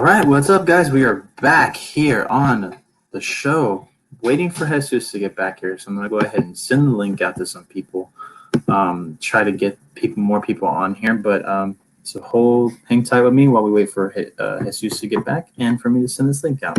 right, what's up, guys? We are back here on the show, waiting for Jesus to get back here. So I'm gonna go ahead and send the link out to some people. Try to get more people on here, but so hang tight with me while we wait for Jesus to get back and for me to send this link out.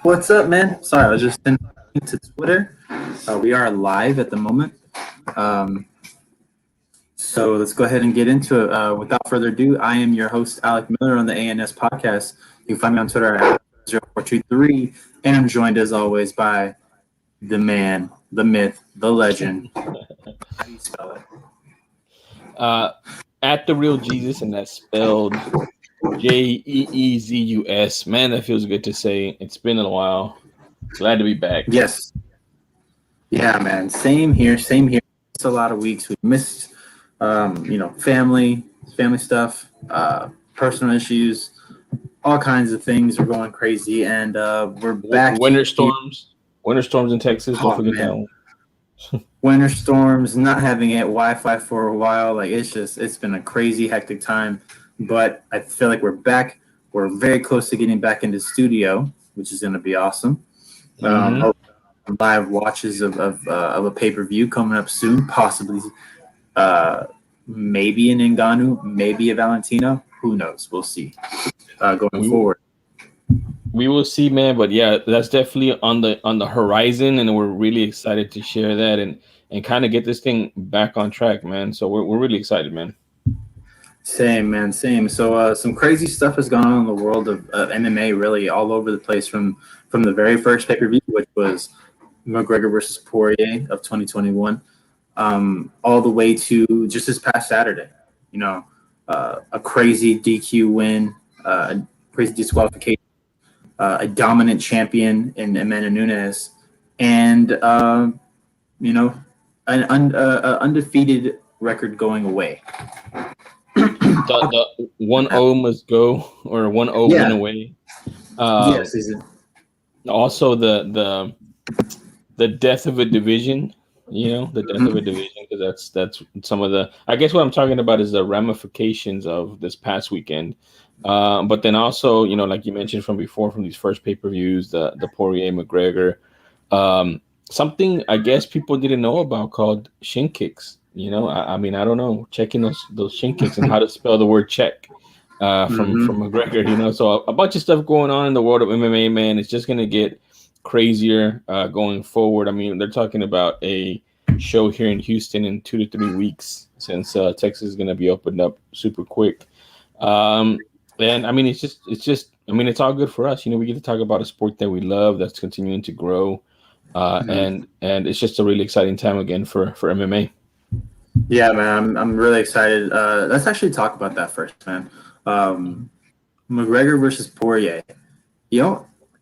What's up, man? Sorry, I was just sending to Twitter. We are live at the moment. So let's go ahead and get into it. Without further ado, I am your host, Alec Miller on the ANS podcast. You can find me on Twitter at 0423, and I'm joined as always by the man, the myth, the legend. How do you spell it? At the real Jesus, and that's spelled Jeezus. Man, that feels good to say. It's been a while. Glad to be back. Yes. Yeah, man. Same here. It's a lot of weeks. We missed, family stuff, personal issues, all kinds of things are going crazy, and we're back. Winter storms in Texas. Don't forget that one. Winter storms, not having Wi-Fi for a while. Like it's been a crazy, hectic time. But I feel like we're back. We're very close to getting back into studio, which is going to be awesome. Live watches of a pay-per-view coming up soon, possibly. Maybe an Ngannou, maybe a Valentino. Who knows? We'll see. Going forward, we will see, man. But yeah, that's definitely on the horizon, and we're really excited to share that and kind of get this thing back on track, man. So we're really excited, man. Same, man, same. So some crazy stuff has gone on in the world of MMA, really all over the place from the very first pay-per-view, which was Mcgregor versus Poirier of 2021, all the way to just this past Saturday. A crazy DQ win, a crazy disqualification, a dominant champion in Nunes, and an undefeated record going away. The 1-0 must go, or 1-0 win away. Yes. Also, the death of a division. The death of a division, because that's some of the. I guess what I'm talking about is the ramifications of this past weekend. But then also, like you mentioned from before, from these first pay-per-views, the Poirier McGregor, something I guess people didn't know about called shin kicks. I mean, I don't know, checking those shin kicks and how to spell the word check from McGregor. So a bunch of stuff going on in the world of MMA, man. It's just gonna get crazier going forward. I mean, they're talking about a show here in Houston in 2 to 3 weeks, since Texas is gonna be opened up super quick. And I mean, it's all good for us. We get to talk about a sport that we love, that's continuing to grow, and it's just a really exciting time again for MMA. Yeah, man, I'm really excited. Let's actually talk about that first, man. McGregor versus Poirier.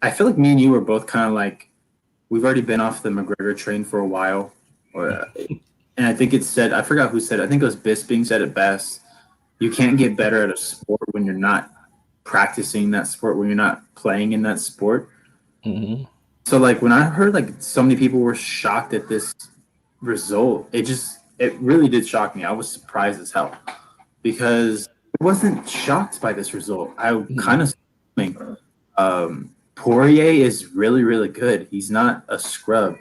I feel like me and you were both kind of like, we've already been off the McGregor train for a while. And I think it said, I forgot who said it. I think it was Bisping said it best. You can't get better at a sport when you're not practicing that sport, when you're not playing in that sport. Mm-hmm. So, like, when I heard, like, so many people were shocked at this result, it really did shock me. I was surprised as hell because I wasn't shocked by this result. I kind of think Poirier is really, really good. He's not a scrub.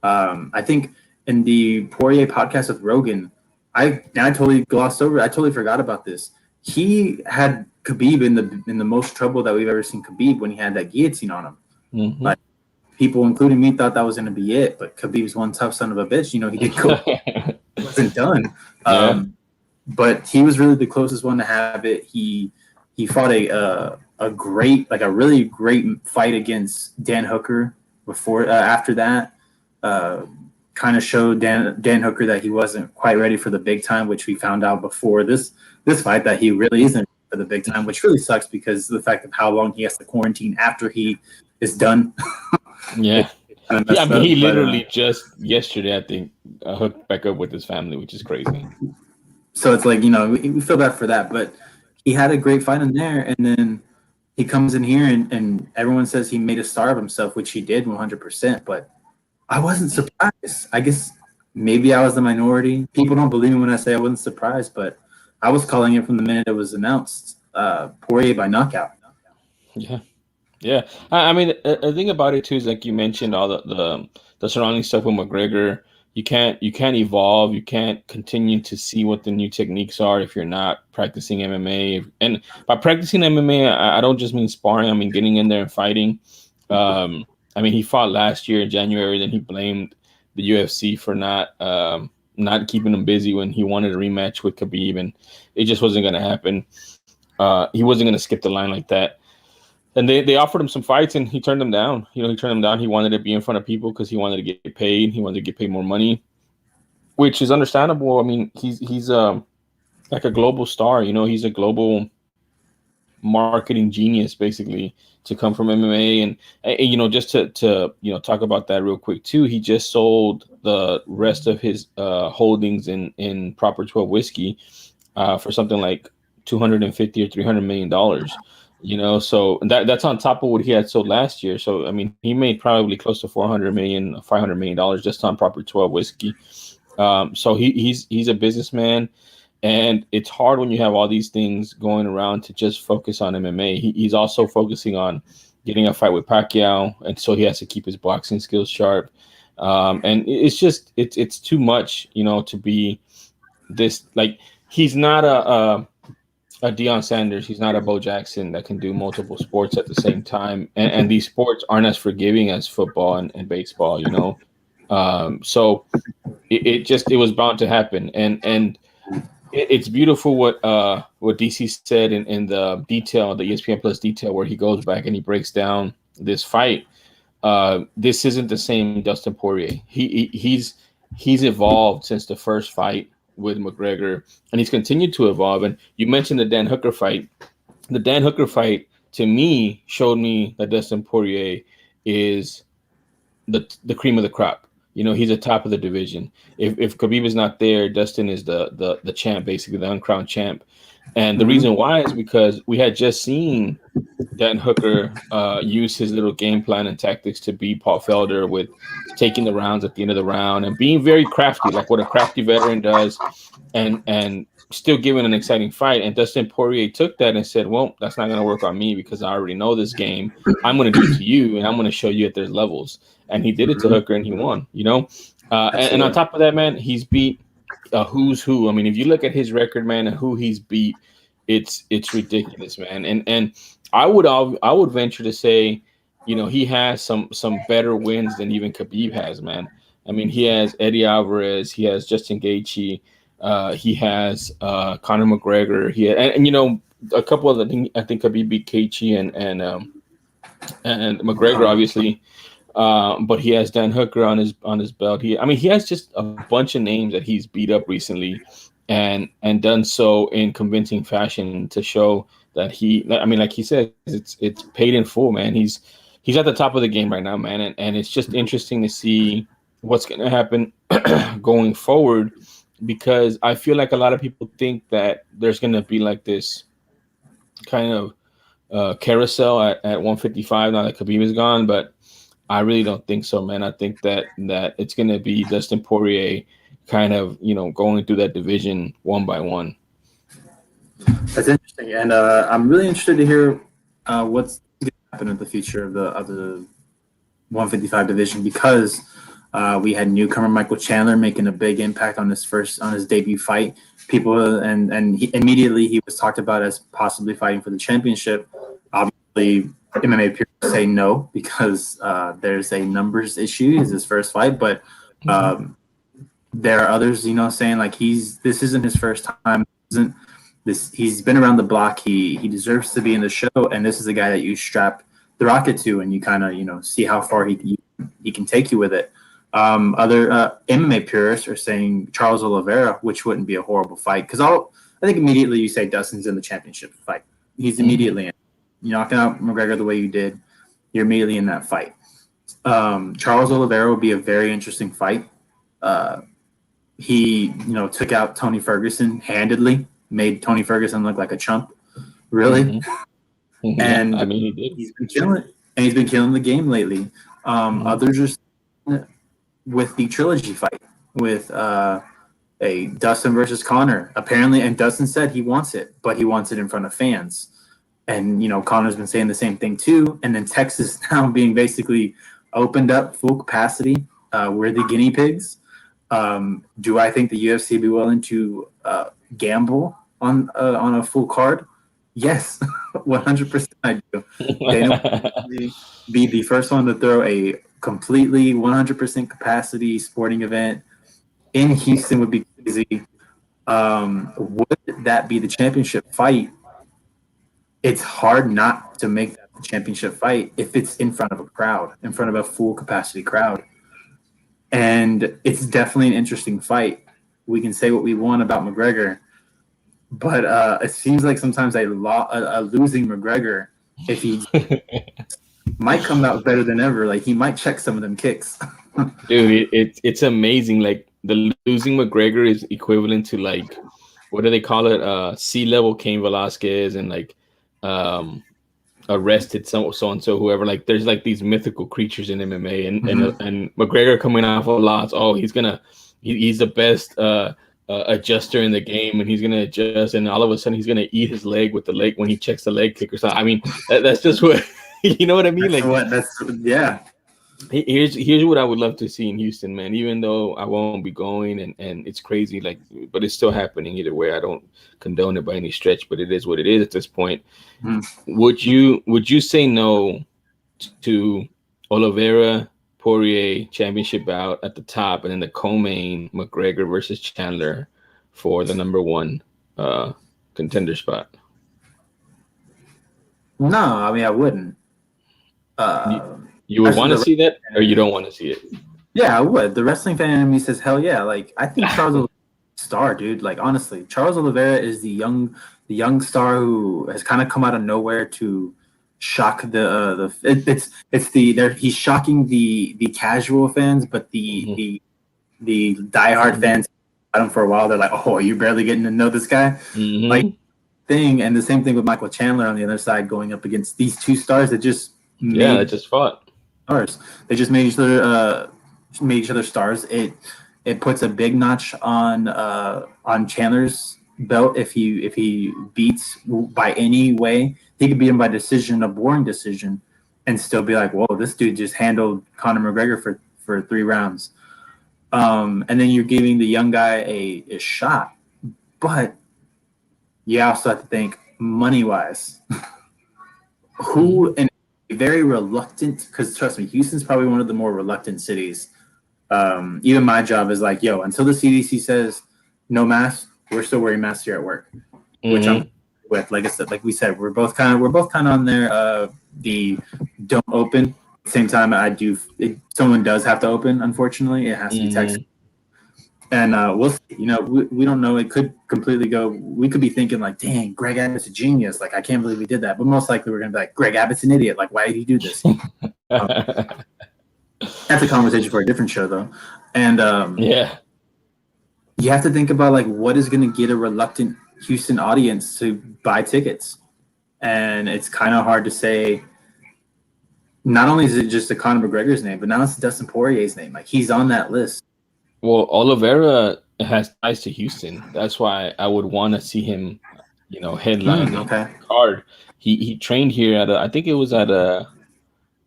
I think in the Poirier podcast with Rogan, I totally glossed over. I totally forgot about this. He had Khabib in the most trouble that we've ever seen Khabib when he had that guillotine on him. Mm-hmm. Like, people, including me, thought that was going to be it. But Khabib's one tough son of a bitch. You know, he did go, wasn't done. Yeah. But he was really the closest one to have it. He fought a great, like a really great fight against Dan Hooker before after that. Kind of showed Dan Hooker that he wasn't quite ready for the big time, which we found out before this fight that he really isn't for the big time, which really sucks because of the fact of how long he has to quarantine after he is done. Yeah. I mean, he literally just yesterday, I think, hooked back up with his family, which is crazy. So it's like, you know, we feel bad for that, but he had a great fight in there, and then he comes in here and everyone says he made a star of himself, which he did 100%, but I wasn't surprised. I guess maybe I was the minority. People don't believe me when I say I wasn't surprised, but I was calling it from the minute it was announced. Poirier by knockout. Yeah. Yeah. I mean, the thing about it too is, like you mentioned, all the surrounding stuff with McGregor. You can't evolve. You can't continue to see what the new techniques are if you're not practicing MMA. And by practicing MMA, I don't just mean sparring. I mean getting in there and fighting. I mean, he fought last year in January. Then he blamed the UFC for not keeping him busy when he wanted a rematch with Khabib, and it just wasn't going to happen. He wasn't going to skip the line like that. And they offered him some fights, and he turned them down. You know, he turned them down. He wanted to be in front of people because he wanted to get paid. He wanted to get paid more money, which is understandable. I mean, he's like a global star. You know, he's a global marketing genius, basically, to come from MMA. And you know, just to you know, talk about that real quick too. He just sold the rest of his holdings in Proper 12 whiskey for something like $250 or $300 million. You know, so that's on top of what he had sold last year. So I mean, he made probably close to $400 million, $500 million just on Proper 12 whiskey. So he's a businessman, and it's hard when you have all these things going around to just focus on MMA. He's also focusing on getting a fight with Pacquiao, and so he has to keep his boxing skills sharp. And it's just it's too much, you know, to be this, like, he's not a Deion Sanders. He's not a Bo Jackson that can do multiple sports at the same time. And these sports aren't as forgiving as football and baseball, you know? So it was bound to happen. And it's beautiful what DC said in the detail, the ESPN Plus detail, where he goes back and he breaks down this fight. This isn't the same Dustin Poirier. He's evolved since the first fight with McGregor, and he's continued to evolve. And you mentioned the Dan Hooker fight. The Dan Hooker fight, to me, showed me that Dustin Poirier is the cream of the crop. You know, he's the top of the division. If Khabib is not there, Dustin is the champ, basically the uncrowned champ. And the reason why is because we had just seen Dan Hooker use his little game plan and tactics to beat Paul Felder with taking the rounds at the end of the round and being very crafty, like what a crafty veteran does, and still giving an exciting fight. And Dustin Poirier took that and said, well, that's not going to work on me because I already know this game. I'm going to do it to you, and I'm going to show you that there's levels. And he did it to Hooker, and he won, you know? And on top of that, man, he's beat a who's who. I mean, if you look at his record, man, and who he's beat, it's ridiculous, man. And I would venture to say, you know, he has some better wins than even Khabib has, man. I mean, he has Eddie Alvarez, he has Justin Gaethje, he has Conor McGregor, and you know, a couple of I think Khabib beat Gaethje and McGregor, obviously. But he has Dan Hooker on his belt. He has just a bunch of names that he's beat up recently, and done so in convincing fashion to show that like he said, it's paid in full, man. He's at the top of the game right now, man, and it's just interesting to see what's going to happen going forward, because I feel like a lot of people think that there's going to be like this kind of carousel at 155 now that Khabib is gone, but I really don't think so, man. I think that it's going to be Dustin Poirier kind of, you know, going through that division one by one. That's interesting, and I'm really interested to hear what's going to happen in the future of the 155 division, because we had newcomer Michael Chandler making a big impact on his debut fight. People immediately he was talked about as possibly fighting for the championship. Obviously, the MMA purists say no because there's a numbers issue. It's his first fight, but there are others, saying like this isn't his first time. Isn't this? He's been around the block. He deserves to be in the show, and this is a guy that you strap the rocket to, and you kind of see how far he can take you with it. Other MMA purists are saying Charles Oliveira, which wouldn't be a horrible fight because I think immediately you say Dustin's in the championship fight. He's immediately in. You knocking out McGregor the way you did, you're immediately in that fight. Charles Oliveira would be a very interesting fight. He, took out Tony Ferguson handedly, made Tony Ferguson look like a chump, really. And I mean, he did. He's been killing it, and he's been killing the game lately. Others are with the trilogy fight with a Dustin versus Conor, apparently, and Dustin said he wants it, but he wants it in front of fans. And, Conor's been saying the same thing too. And then Texas now being basically opened up full capacity. We're the guinea pigs. Do I think the UFC be willing to gamble on a full card? Yes, 100% I do. They don't be the first one to throw a completely 100% capacity sporting event in Houston would be crazy. Would that be the championship fight? It's hard not to make that the championship fight if it's in front of a crowd, in front of a full capacity crowd. And it's definitely an interesting fight. We can say what we want about McGregor, but it seems like sometimes a losing McGregor, if he might come out better than ever, like he might check some of them kicks. Dude, it's amazing. Like the losing McGregor is equivalent to like, what do they call it? C-level Cain Velasquez and like arrested so and so whoever. Like there's like these mythical creatures in MMA and McGregor coming off a loss. Oh, he's the best adjuster in the game, and he's gonna adjust, and all of a sudden he's gonna eat his leg with the leg when he checks the leg kick or something. I mean, that's just what you know what I mean. Here's what I would love to see in Houston, man. Even though I won't be going, and it's crazy, like, but it's still happening either way. I don't condone it by any stretch, but it is what it is at this point. Would you say no to Oliveira Poirier championship bout at the top, and then the co-main McGregor versus Chandler for the number one contender spot? No, I mean I wouldn't. You would want to see that, or you don't want to see it? Yeah, I would. The wrestling fan in me says, hell yeah. Like, I think Charles Oliveira is a star, dude. Like, honestly, Charles Oliveira is the young star who has kind of come out of nowhere to shock he's shocking the casual fans, but the diehard fans had him for a while. They're like, oh, you're barely getting to know this guy. Like thing, and the same thing with Michael Chandler on the other side going up against these two stars that just fought. Stars. They just made each other stars. It puts a big notch on Chandler's belt if he beats by any way. He could beat him by decision, a boring decision, and still be like, whoa, this dude just handled Conor McGregor for 3 rounds. And then you're giving the young guy a shot. But you also have to think money-wise. Who and very reluctant, because trust me, Houston's probably one of the more reluctant cities. Even my job is like, yo, until the CDC says no mask, we're still wearing masks here at work, which I'm with. Like I said, like we said, we're both kind of on there. The don't open. At the same time, someone does have to open. Unfortunately, it has to be text. And we'll see. We don't know. It could completely go. We could be thinking like, dang, Greg Abbott's a genius. Like, I can't believe he did that. But most likely we're going to be like, Greg Abbott's an idiot. Like, why did he do this? That's a conversation for a different show, though. And you have to think about like what is going to get a reluctant Houston audience to buy tickets. And it's kind of hard to say. Not only is it just a Conor McGregor's name, but now it's Dustin Poirier's name. Like, he's on that list. Well, Oliveira has ties to Houston. That's why I would want to see him, headline the card. He trained here at I think it was at the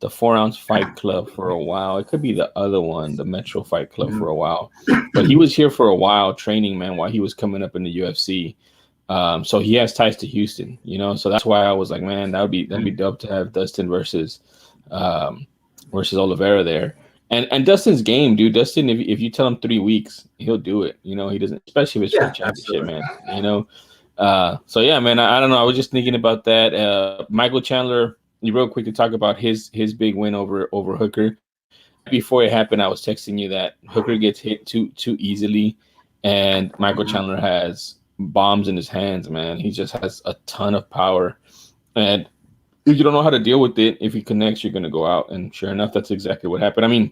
4-ounce Fight Club for a while. It could be the other one, the Metro Fight Club for a while. But he was here for a while training, man, while he was coming up in the UFC. So he has ties to Houston, you know. So that's why I was like, man, that'd be dope to have Dustin versus Oliveira there. And Dustin's game, dude. Dustin, if you tell him 3 weeks, he'll do it. You know, he doesn't, especially if it's for a Yeah, championship, absolutely. man. You know. So yeah, man. I don't know. I was just thinking about that. Michael Chandler. Real quick to talk about his big win over Hooker. Before it happened, I was texting you that Hooker gets hit too easily, and Michael Chandler has bombs in his hands. Man, he just has a ton of power, and if you don't know how to deal with it, if he connects, you're gonna go out. And sure enough, that's exactly what happened. I mean,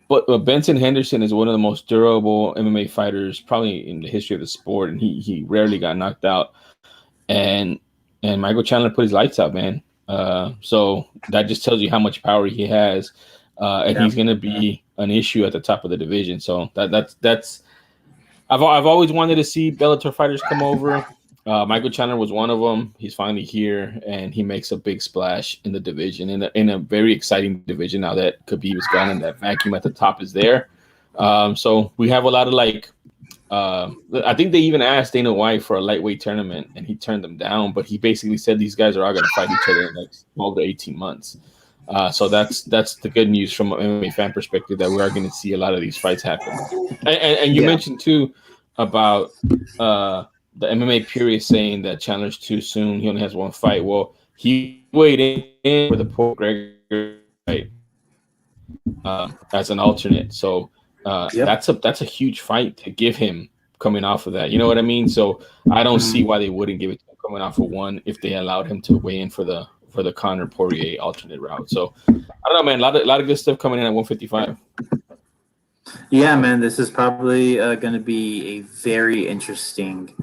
but Benson Henderson is one of the most durable MMA fighters probably in the history of the sport, and he rarely got knocked out. And Michael Chandler put his lights out, man. So that just tells you how much power he has, and Yeah. he's going to be an issue at the top of the division. So that's I've always wanted to see Bellator fighters come over. Michael Chandler was one of them. He's finally here, and he makes a big splash in the division, in a very exciting division now that Khabib is gone and that vacuum at the top is there. So we have a lot of I think they even asked Dana White for a lightweight tournament, and he turned them down. But he basically said these guys are all going to fight each other in the next 12 to 18 months. So that's the good news from an MMA fan perspective, that we are going to see a lot of these fights happen. And you mentioned too about the MMA purists saying that Chandler's too soon. He only has one fight. Well, he waited in for the Poirier fight as an alternate. So Yep. that's a huge fight to give him coming off of that. You know what I mean? So I don't see why they wouldn't give it to him coming off of one if they allowed him to weigh in for the Conor Poirier alternate route. So I don't know, man. A lot of good stuff coming in at 155. Yeah, man. This is probably going to be a very interesting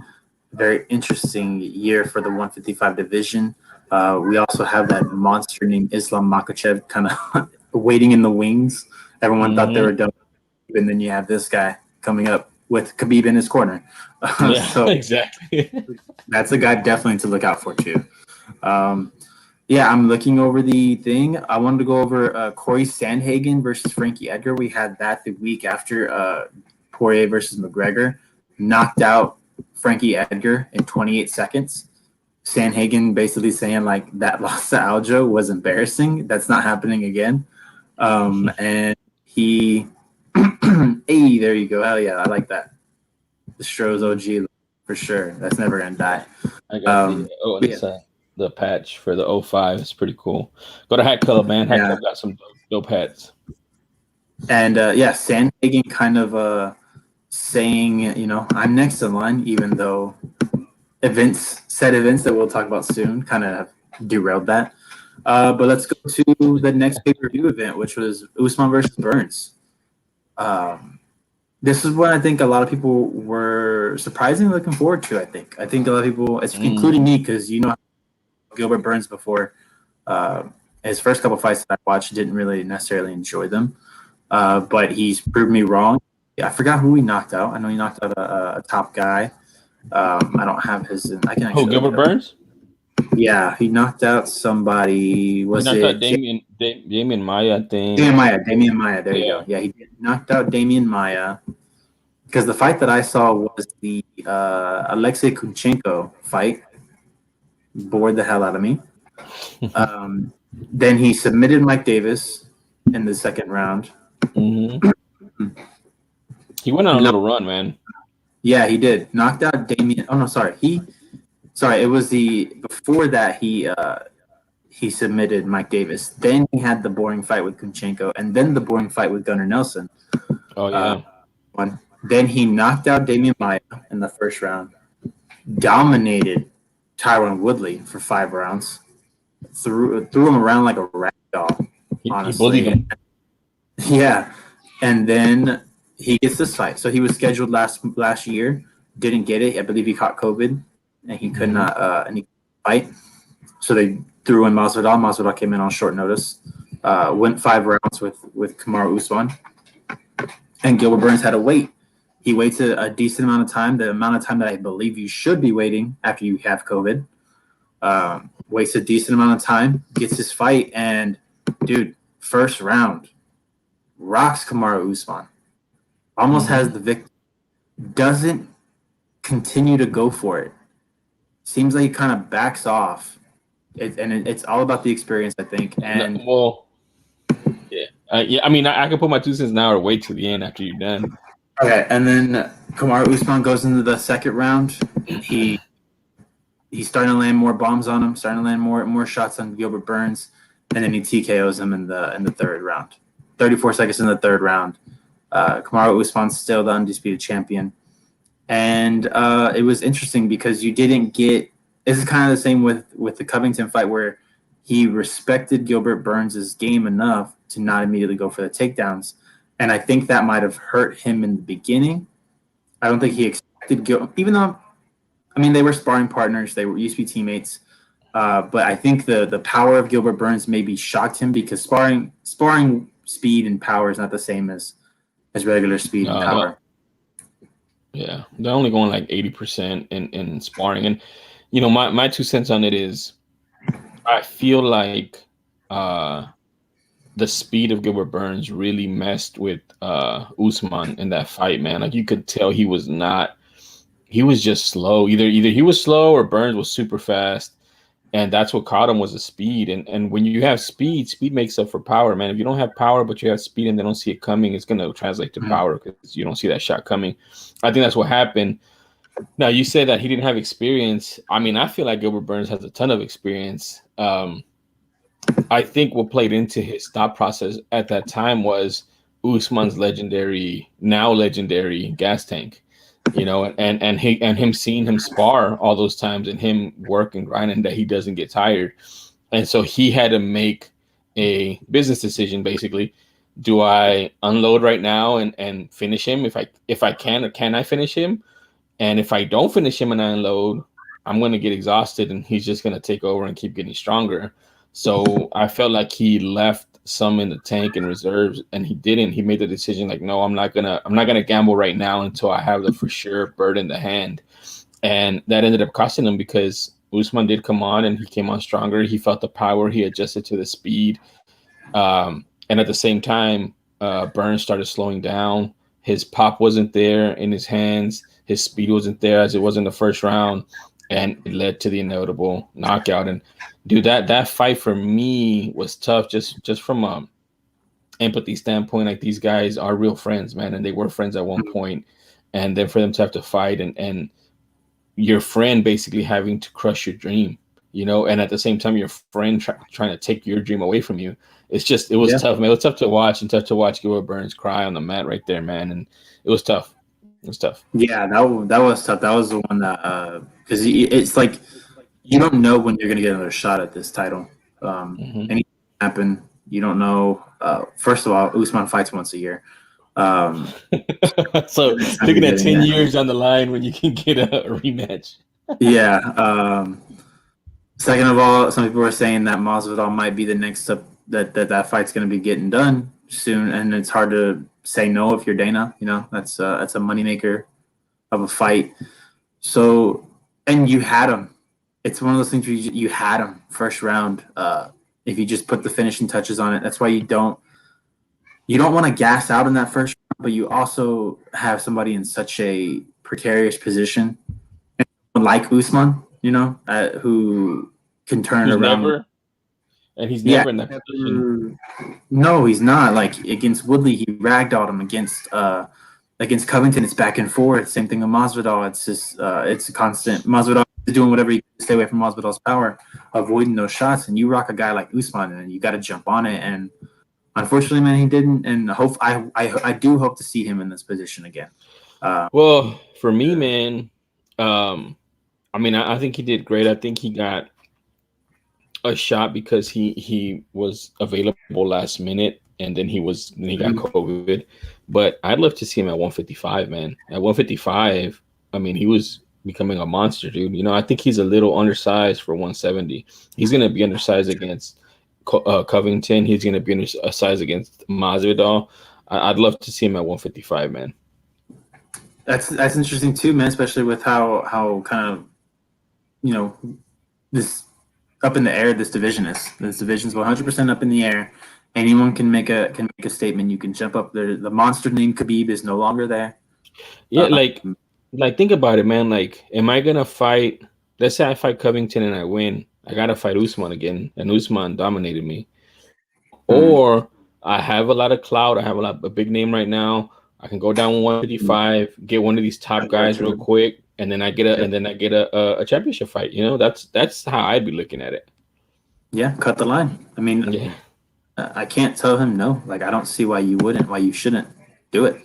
year for the 155 division. We also have that monster named Islam Makhachev kind of waiting in the wings. Everyone thought they were done, and then you have this guy coming up with Khabib in his corner. Yeah, So exactly. that's a guy definitely to look out for too. Yeah, I'm looking over the thing. I wanted to go over Corey Sanhagen versus Frankie Edgar. We had that the week after Poirier versus McGregor. Knocked out Frankie Edgar in 28 seconds. Sanhagen basically saying like that loss to Aljo was embarrassing. That's not happening again. And he, hey, there you go. Hell yeah, I like that. The Stroh's OG for sure. That's never gonna die. I got the patch for the 05. It's pretty cool. Go to Hat Club, man. Hat Club got some dope hats. And Sanhagen kind of saying, you know, I'm next in line, even though events that we'll talk about soon kind of derailed that. But let's go to the next pay-per-view event, which was Usman versus Burns. This is what I think a lot of people were surprisingly looking forward to. I think a lot of people, including me, because you know Gilbert Burns before his first couple fights that I watched, didn't really necessarily enjoy them, but he's proved me wrong. I forgot who he knocked out. I know he knocked out a top guy. I don't have his. I can actually. Gilbert Burns? Yeah, he knocked out somebody. Was he knocked it out Damian Maia? I think. Damian Maia. There you go. Yeah, he knocked out Damian Maia. Because the fight that I saw was the Alexei Kunchenko fight. Bored the hell out of me. Then he submitted Mike Davis in the second round. Mm-hmm. He went on a little run, man. Yeah, he did. Knocked out Damian. Oh no, sorry. It was before that he submitted Mike Davis. Then he had the boring fight with Kunchenko, and then the boring fight with Gunnar Nelson. Oh yeah. Then he knocked out Damian Maia in the first round. Dominated Tyron Woodley for 5 rounds. Threw him around like a rag doll. Honestly, he bullied him. Yeah, and then he gets this fight. So he was scheduled last year, didn't get it. I believe he caught COVID, and he could not fight. So they threw in Masvidal. Masvidal came in on short notice. Went 5 rounds with Kamaru Usman, and Gilbert Burns had to wait. He waits a decent amount of time, the amount of time that I believe you should be waiting after you have COVID. Waits a decent amount of time, gets his fight, and dude, first round, rocks Kamaru Usman. Almost has the victory. Doesn't continue to go for it. Seems like he kind of backs off. It's all about the experience, I think. And yeah. I mean, I can put my 2 cents now or wait till the end after you're done. okay, and then Kamaru Usman goes into the second round. He's starting to land more bombs on him, starting to land more shots on Gilbert Burns, and then he TKOs him in the third round. 34 seconds in the third round. Kamaru Usman's still the undisputed champion. And it was interesting because you didn't get – this is kind of the same with the Covington fight where he respected Gilbert Burns' game enough to not immediately go for the takedowns. And I think that might have hurt him in the beginning. I don't think he expected – even though, I mean, they were sparring partners. They used to be teammates. But I think the power of Gilbert Burns maybe shocked him because sparring speed and power is not the same as regular speed and power. Yeah, they're only going like 80% in sparring. And, you know, my 2 cents on it is I feel like the speed of Gilbert Burns really messed with Usman in that fight, man. Like you could tell he was just slow. Either he was slow or Burns was super fast. And that's what caught him was the speed. And when you have speed makes up for power, man. If you don't have power, but you have speed and they don't see it coming, it's going to translate to power because you don't see that shot coming. I think that's what happened. Now, you said that he didn't have experience. I mean, I feel like Gilbert Burns has a ton of experience. I think what played into his thought process at that time was Usman's now legendary gas tank. You know, and him seeing him spar all those times and him work and grinding that he doesn't get tired. And so he had to make a business decision, basically. Do I unload right now and finish him if I can, or can I finish him? And if I don't finish him and I unload, I'm going to get exhausted and he's just going to take over and keep getting stronger. So I felt like he left some in the tank and reserves, and he didn't. He made the decision like, no, I'm not gonna gamble right now until I have the for sure bird in the hand. And that ended up costing him because Usman did come on and he came on stronger. He felt the power. He adjusted to the speed. And at the same time, Burns started slowing down. His pop wasn't there in his hands. His speed wasn't there as it was in the first round. And it led to the inevitable knockout. And dude, that fight for me was tough just from a empathy standpoint. Like these guys are real friends, man, and they were friends at one point. And then for them to have to fight and your friend basically having to crush your dream, you know, and at the same time your friend trying to take your dream away from you. It was tough, man. It was tough to watch, and tough to watch Gilbert Burns cry on the mat right there, man. And it was tough. It was tough. Yeah, that was tough. That was the one that because it's like you don't know when you're gonna get another shot at this title. Anything can happen. You don't know. First of all, Usman fights once a year. So looking at 10 years on the line when you can get a rematch. Yeah. Second of all, some people are saying that Masvidal might be the next up. That fight's gonna be getting done soon, and it's hard to say no if you're Dana. You know, that's a moneymaker of a fight. So, and you had him. It's one of those things where you had him first round. If you just put the finishing touches on it, that's why you don't want to gas out in that first round, but you also have somebody in such a precarious position, like Usman, you know, who can turn around. He's never in that position. No, he's not. Like against Woodley, he ragdolled him. Against Covington, it's back and forth. Same thing with Masvidal. It's just it's a constant. Masvidal is doing whatever he can to stay away from Masvidal's power, avoiding those shots. And you rock a guy like Usman, and you got to jump on it. And unfortunately, man, he didn't. And I do hope to see him in this position again. Well, for me, man, I mean, I think he did great. I think he got a shot because he was available last minute, and then he got COVID. But I'd love to see him at 155, man. At 155, I mean, he was becoming a monster, dude. You know, I think he's a little undersized for 170. He's gonna be undersized against Covington. He's gonna be undersized against Masvidal. I'd love to see him at 155, man. That's interesting too, man. Especially with how kind of, you know, this up in the air this division is. This division's 100% up in the air. Anyone can make a statement. You can jump up there. The monster named Khabib is no longer there. Yeah, like like think about it, man. Like, am I gonna fight? Let's say I fight Covington and I win. I gotta fight Usman again, and Usman dominated me. Hmm. Or I have a lot of clout. I have a big name right now. I can go down 155, get one of these top guys real quick, and then I get a championship fight. You know, that's how I'd be looking at it. Yeah, cut the line. I mean, Yeah. I can't tell him no. Like, I don't see why you wouldn't, why you shouldn't do it.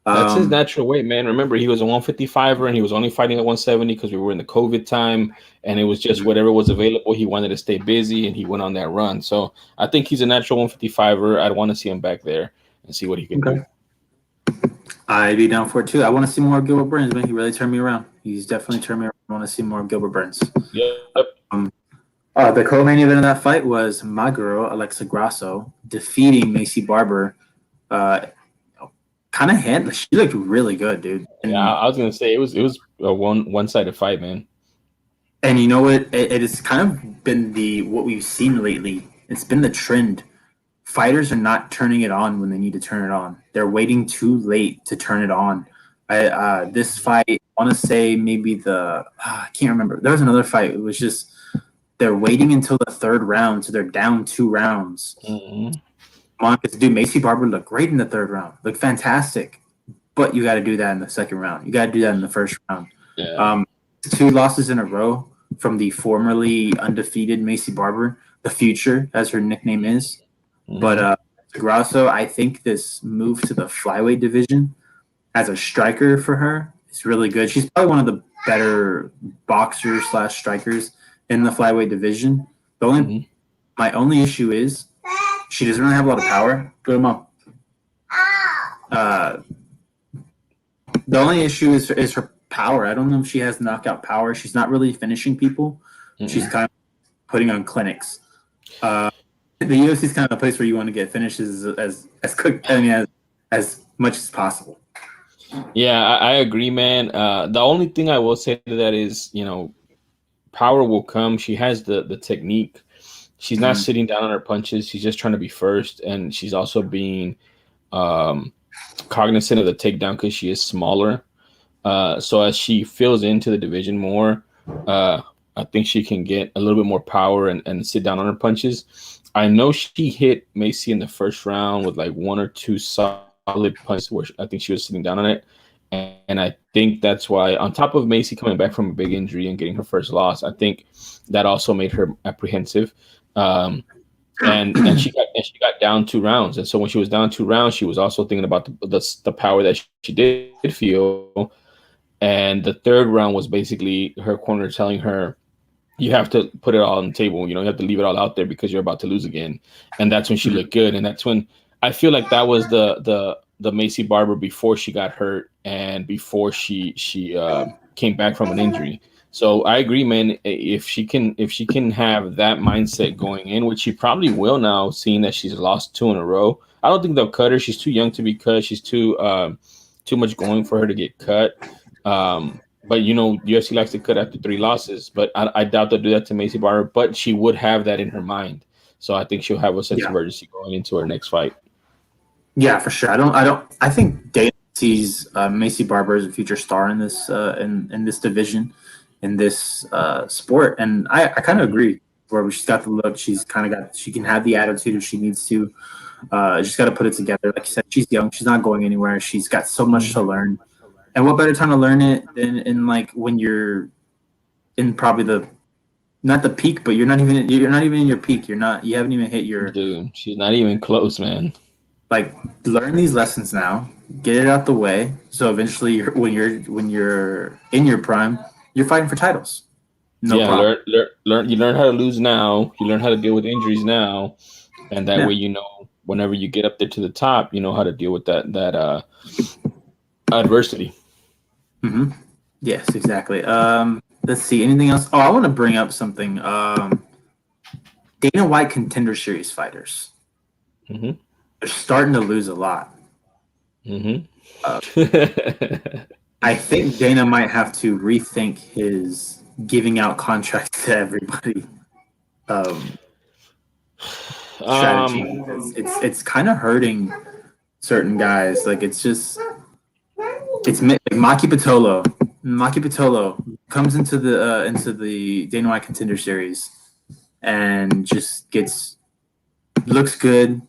That's his Um, natural weight, man. Remember, he was a 155er and he was only fighting at 170 because we were in the COVID time and it was just whatever was available. He wanted to stay busy and he went on that run. So I think he's a natural 155er. I'd want to see him back there and see what he can do. okay. I'd be down for it too. I want to see more of Gilbert Burns, man. He really turned me around. He's definitely turned me around. I want to see more of Gilbert Burns. Yep. Um, the co-main event of that fight was my girl, Alexa Grasso, defeating Macy Barber. Uh, kind of hand. She looked really good, dude. Yeah, I was gonna say it was a one-sided fight, man. And you know what? It has kind of been what we've seen lately. It's been the trend. Fighters are not turning it on when they need to turn it on. They're waiting too late to turn it on. This fight, I want to say maybe I can't remember. There was another fight. It was just they're waiting until the third round, so they're down 2 rounds. Mm-hmm. Because dude, Macy Barber looked great in the third round, looked fantastic. But you got to do that in the second round. You got to do that in the first round. Yeah. 2 losses in a row from the formerly undefeated Macy Barber, the future, as her nickname is. Mm-hmm. But Grasso, I think this move to the flyweight division as a striker for her is really good. She's probably one of the better boxers / strikers in the flyweight division. My only issue is she doesn't really have a lot of power. Go to mom. The only issue is her power. I don't know if she has knockout power. She's not really finishing people. Mm-hmm. She's kind of putting on clinics. The UFC is kind of a place where you want to get finishes as quick, as much as possible. Yeah, I agree, man. The only thing I will say to that is, power will come. She has the technique. She's not sitting down on her punches. She's just trying to be first, and she's also being cognizant of the takedown because she is smaller. So as she fills into the division more, I think she can get a little bit more power and sit down on her punches. I know she hit Macy in the first round with like 1 or 2 solid punches where I think she was sitting down on it. And I think that's why, on top of Macy coming back from a big injury and getting her first loss, I think that also made her apprehensive. And she got down 2 rounds, and so when she was down 2 rounds, she was also thinking about the power that she did feel. And the third round was basically her corner telling her, you have to put it all on the table. You have to leave it all out there because you're about to lose again. And that's when she looked good. And that's when I feel like that was the Macy Barber before she got hurt and before she came back from an injury. So I agree, man. If she can have that mindset going in, which she probably will now, seeing that she's lost 2 in a row. I don't think they'll cut her. She's too young to be cut. She's too much going for her to get cut. But UFC likes to cut after 3 losses. But I doubt they'll do that to Macy Barber. But she would have that in her mind. So I think she'll have a sense of urgency going into her next fight. Yeah, for sure. I think Dana sees Macy Barber as a future star in this in this division, in this sport, and I kind of agree. Where she's got the look, she can have the attitude if she needs to. She's got to put it together. Like you said, she's young. She's not going anywhere. She's got so much to learn. And what better time to learn it than in like when you're in probably not the peak, but you're not even in your peak. You haven't even hit your. Dude, she's not even close, man. Like, learn these lessons now, get it out the way, so eventually when you're in your prime, you're fighting for titles. No problem. Learn. You learn how to lose now. You learn how to deal with injuries now, and that way, whenever you get up there to the top, you know how to deal with that adversity. Mm-hmm. Yes, exactly. Let's see. Anything else? Oh, I want to bring up something. Dana White Contender Series fighters. Mm-hmm. They're starting to lose a lot. Mm-hmm. I think Dana might have to rethink his giving out contracts to everybody strategy. It's kind of hurting certain guys. Like, it's just It's like Maki Pitolo. Maki Pitolo comes into the Dana White Contender Series and just looks good,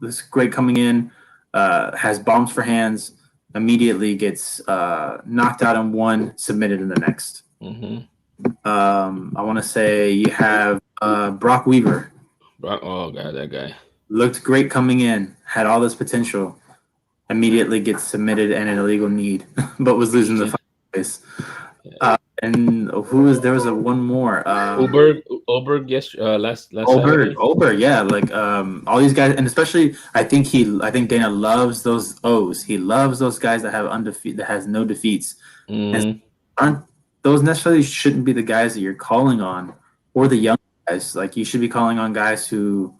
looks great coming in, has bombs for hands, immediately gets knocked out in one, submitted in the next. Mm-hmm. I want to say you have Brock Weaver. Oh god, that guy Looked great coming in, had all this potential, immediately gets submitted and an illegal knee, but was losing the fight place. And there was a one more. Oberg, yes, last Saturday. Oberg, yeah, like all these guys, and especially I think Dana loves those O's. He loves those guys that have that has no defeats. Mm-hmm. Aren't those necessarily shouldn't be the guys that you're calling on, or the young guys. Like you should be calling on guys who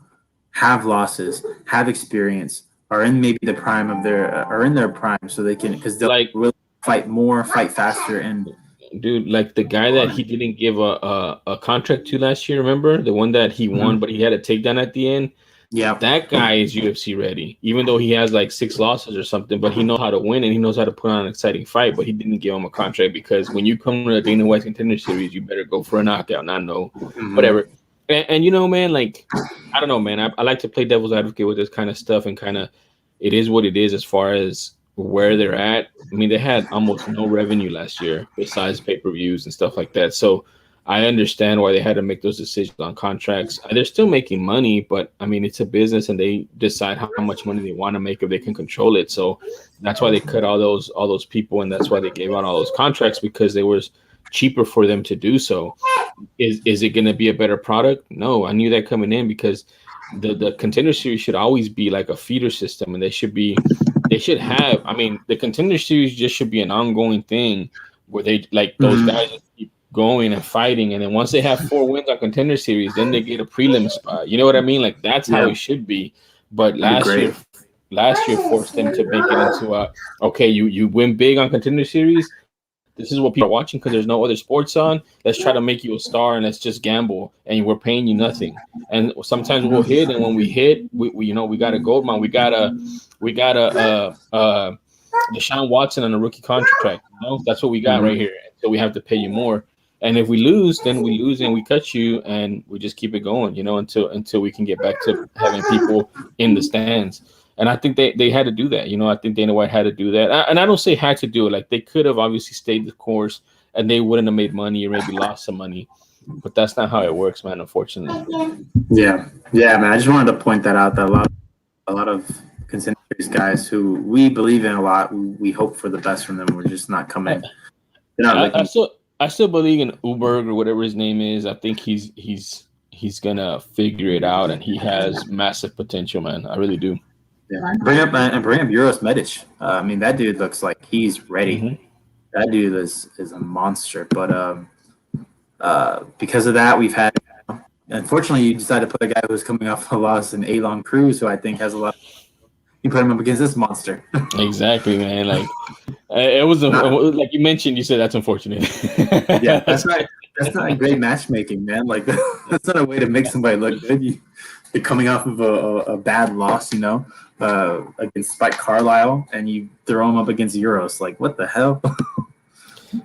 have losses, have experience, are in maybe the prime of their prime, so they can because they'll really fight more, fight faster, and. Dude, like the guy that he didn't give a contract to last year, remember? The one that he won, but he had a takedown at the end? Yeah. That guy is UFC ready, even though he has like 6 losses or something, but he knows how to win and he knows how to put on an exciting fight, but he didn't give him a contract because when you come to the Dana White Contender Series, you better go for a knockout, not no, whatever. And you know, man, like, I don't know, man. I like to play devil's advocate with this kind of stuff and kind of, it is what it is as far as where they're at. I mean, they had almost no revenue last year besides pay-per-views and stuff like that. So I understand why they had to make those decisions on contracts. They're still making money, but I mean, it's a business and they decide how much money they want to make if they can control it. So that's why they cut all those people, and that's why they gave out all those contracts, because they was cheaper for them to do so. Is it going to be a better product? No, I knew that coming in, because the Contender Series should always be like a feeder system, and they should have, I mean, the Contender Series just should be an ongoing thing where they like those guys just keep going and fighting, and then once they have 4 wins on Contender Series, then they get a prelim spot. You know what I mean? Like that's how it should be. But last year forced them to make it into okay, you win big on Contender Series. This is what people are watching because there's no other sports on. Let's try to make you a star and let's just gamble, and we're paying you nothing. And sometimes we'll hit, and when we hit, we got a gold mine. We got a Deshaun Watson on a rookie contract. You know, that's what we got right here. So we have to pay you more. And if we lose, then we lose and we cut you, and we just keep it going, you know, until we can get back to having people in the stands. And I think they had to do that. You know, I think Dana White had to do that. And I don't say had to do it. Like, they could have obviously stayed the course and they wouldn't have made money or maybe lost some money. But that's not how it works, man, unfortunately. Yeah, man. I just wanted to point that out, that a lot of Contender Series guys who we believe in a lot, we hope for the best from them. We're just not coming. I still believe in Uberg or whatever his name is. I think he's gonna figure it out, and he has massive potential, man. I really do. Yeah. Bring up Uros Medic. I mean, that dude looks like he's ready. That dude is a monster. But because of that, we've had. Unfortunately, you decided to put a guy who's coming off a loss in Alon Cruz, who I think has a lot. You put him up against this monster. Exactly, man. Like it was like you mentioned. You said that's unfortunate. Yeah, that's not great matchmaking, man. Like that's not a way to make somebody look good. You're coming off of a bad loss, you know, against Spike Carlisle, and you throw him up against Uros. Like, what the hell?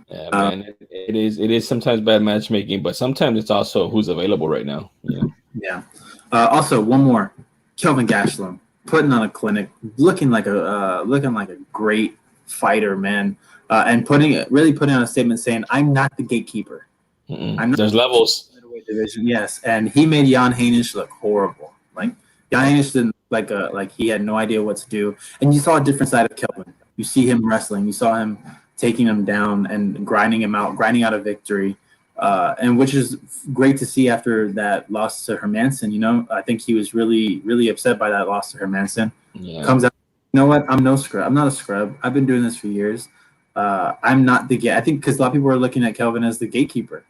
Yeah, man. It is sometimes bad matchmaking, but sometimes it's also who's available right now. You know? Yeah. Also, one more, Kelvin Gastelum putting on a clinic, looking like a great fighter, man, and putting on a statement saying, "I'm not the gatekeeper." There's levels. Division, yes, and he made Jan Heinisch look horrible. Like Jan Heinisch didn't like he had no idea what to do, and you saw a different side of Kelvin. You see him wrestling. You saw him taking him down and grinding out a victory, and which is great to see after that loss to Hermanson. You know, I think he was really, really upset by that loss to Hermanson. Yeah. Comes out, you know what? I'm no scrub. I'm not a scrub. I've been doing this for years. I'm not the gate. I think because a lot of people are looking at Kelvin as the gatekeeper.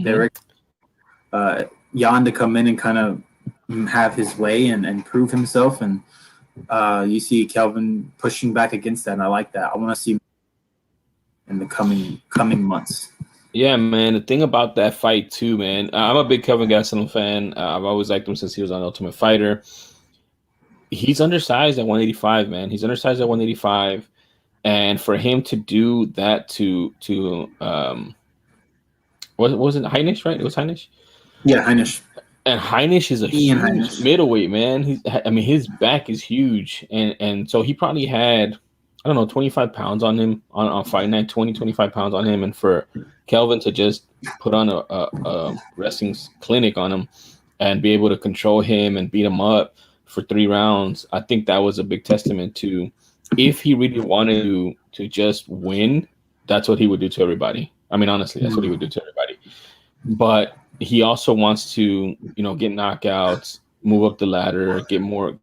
They're Jan to come in and kind of have his way and prove himself, and you see Kelvin pushing back against that, and I like that. I want to see in the coming months. Yeah, man. The thing about that fight too, man. I'm a big Kelvin Gastelum fan. I've always liked him since he was on Ultimate Fighter. He's undersized at 185, man. He's undersized at 185. And for him to do that to what was it, Heinisch, right? It was Heinisch. Yeah, Heinisch. And Heinisch is a Ian huge Heinisch. middleweight, man. I mean, his back is huge, and so he probably had, I don't know, 25 pounds on him on fight night, 25 pounds on him, and for Kelvin to just put on a wrestling clinic on him and be able to control him and beat him up for 3 rounds, I think that was a big testament to, if he really wanted to just win, that's what he would do to everybody. I mean, honestly, that's what he would do to everybody. But he also wants to, get knockouts, move up the ladder, get more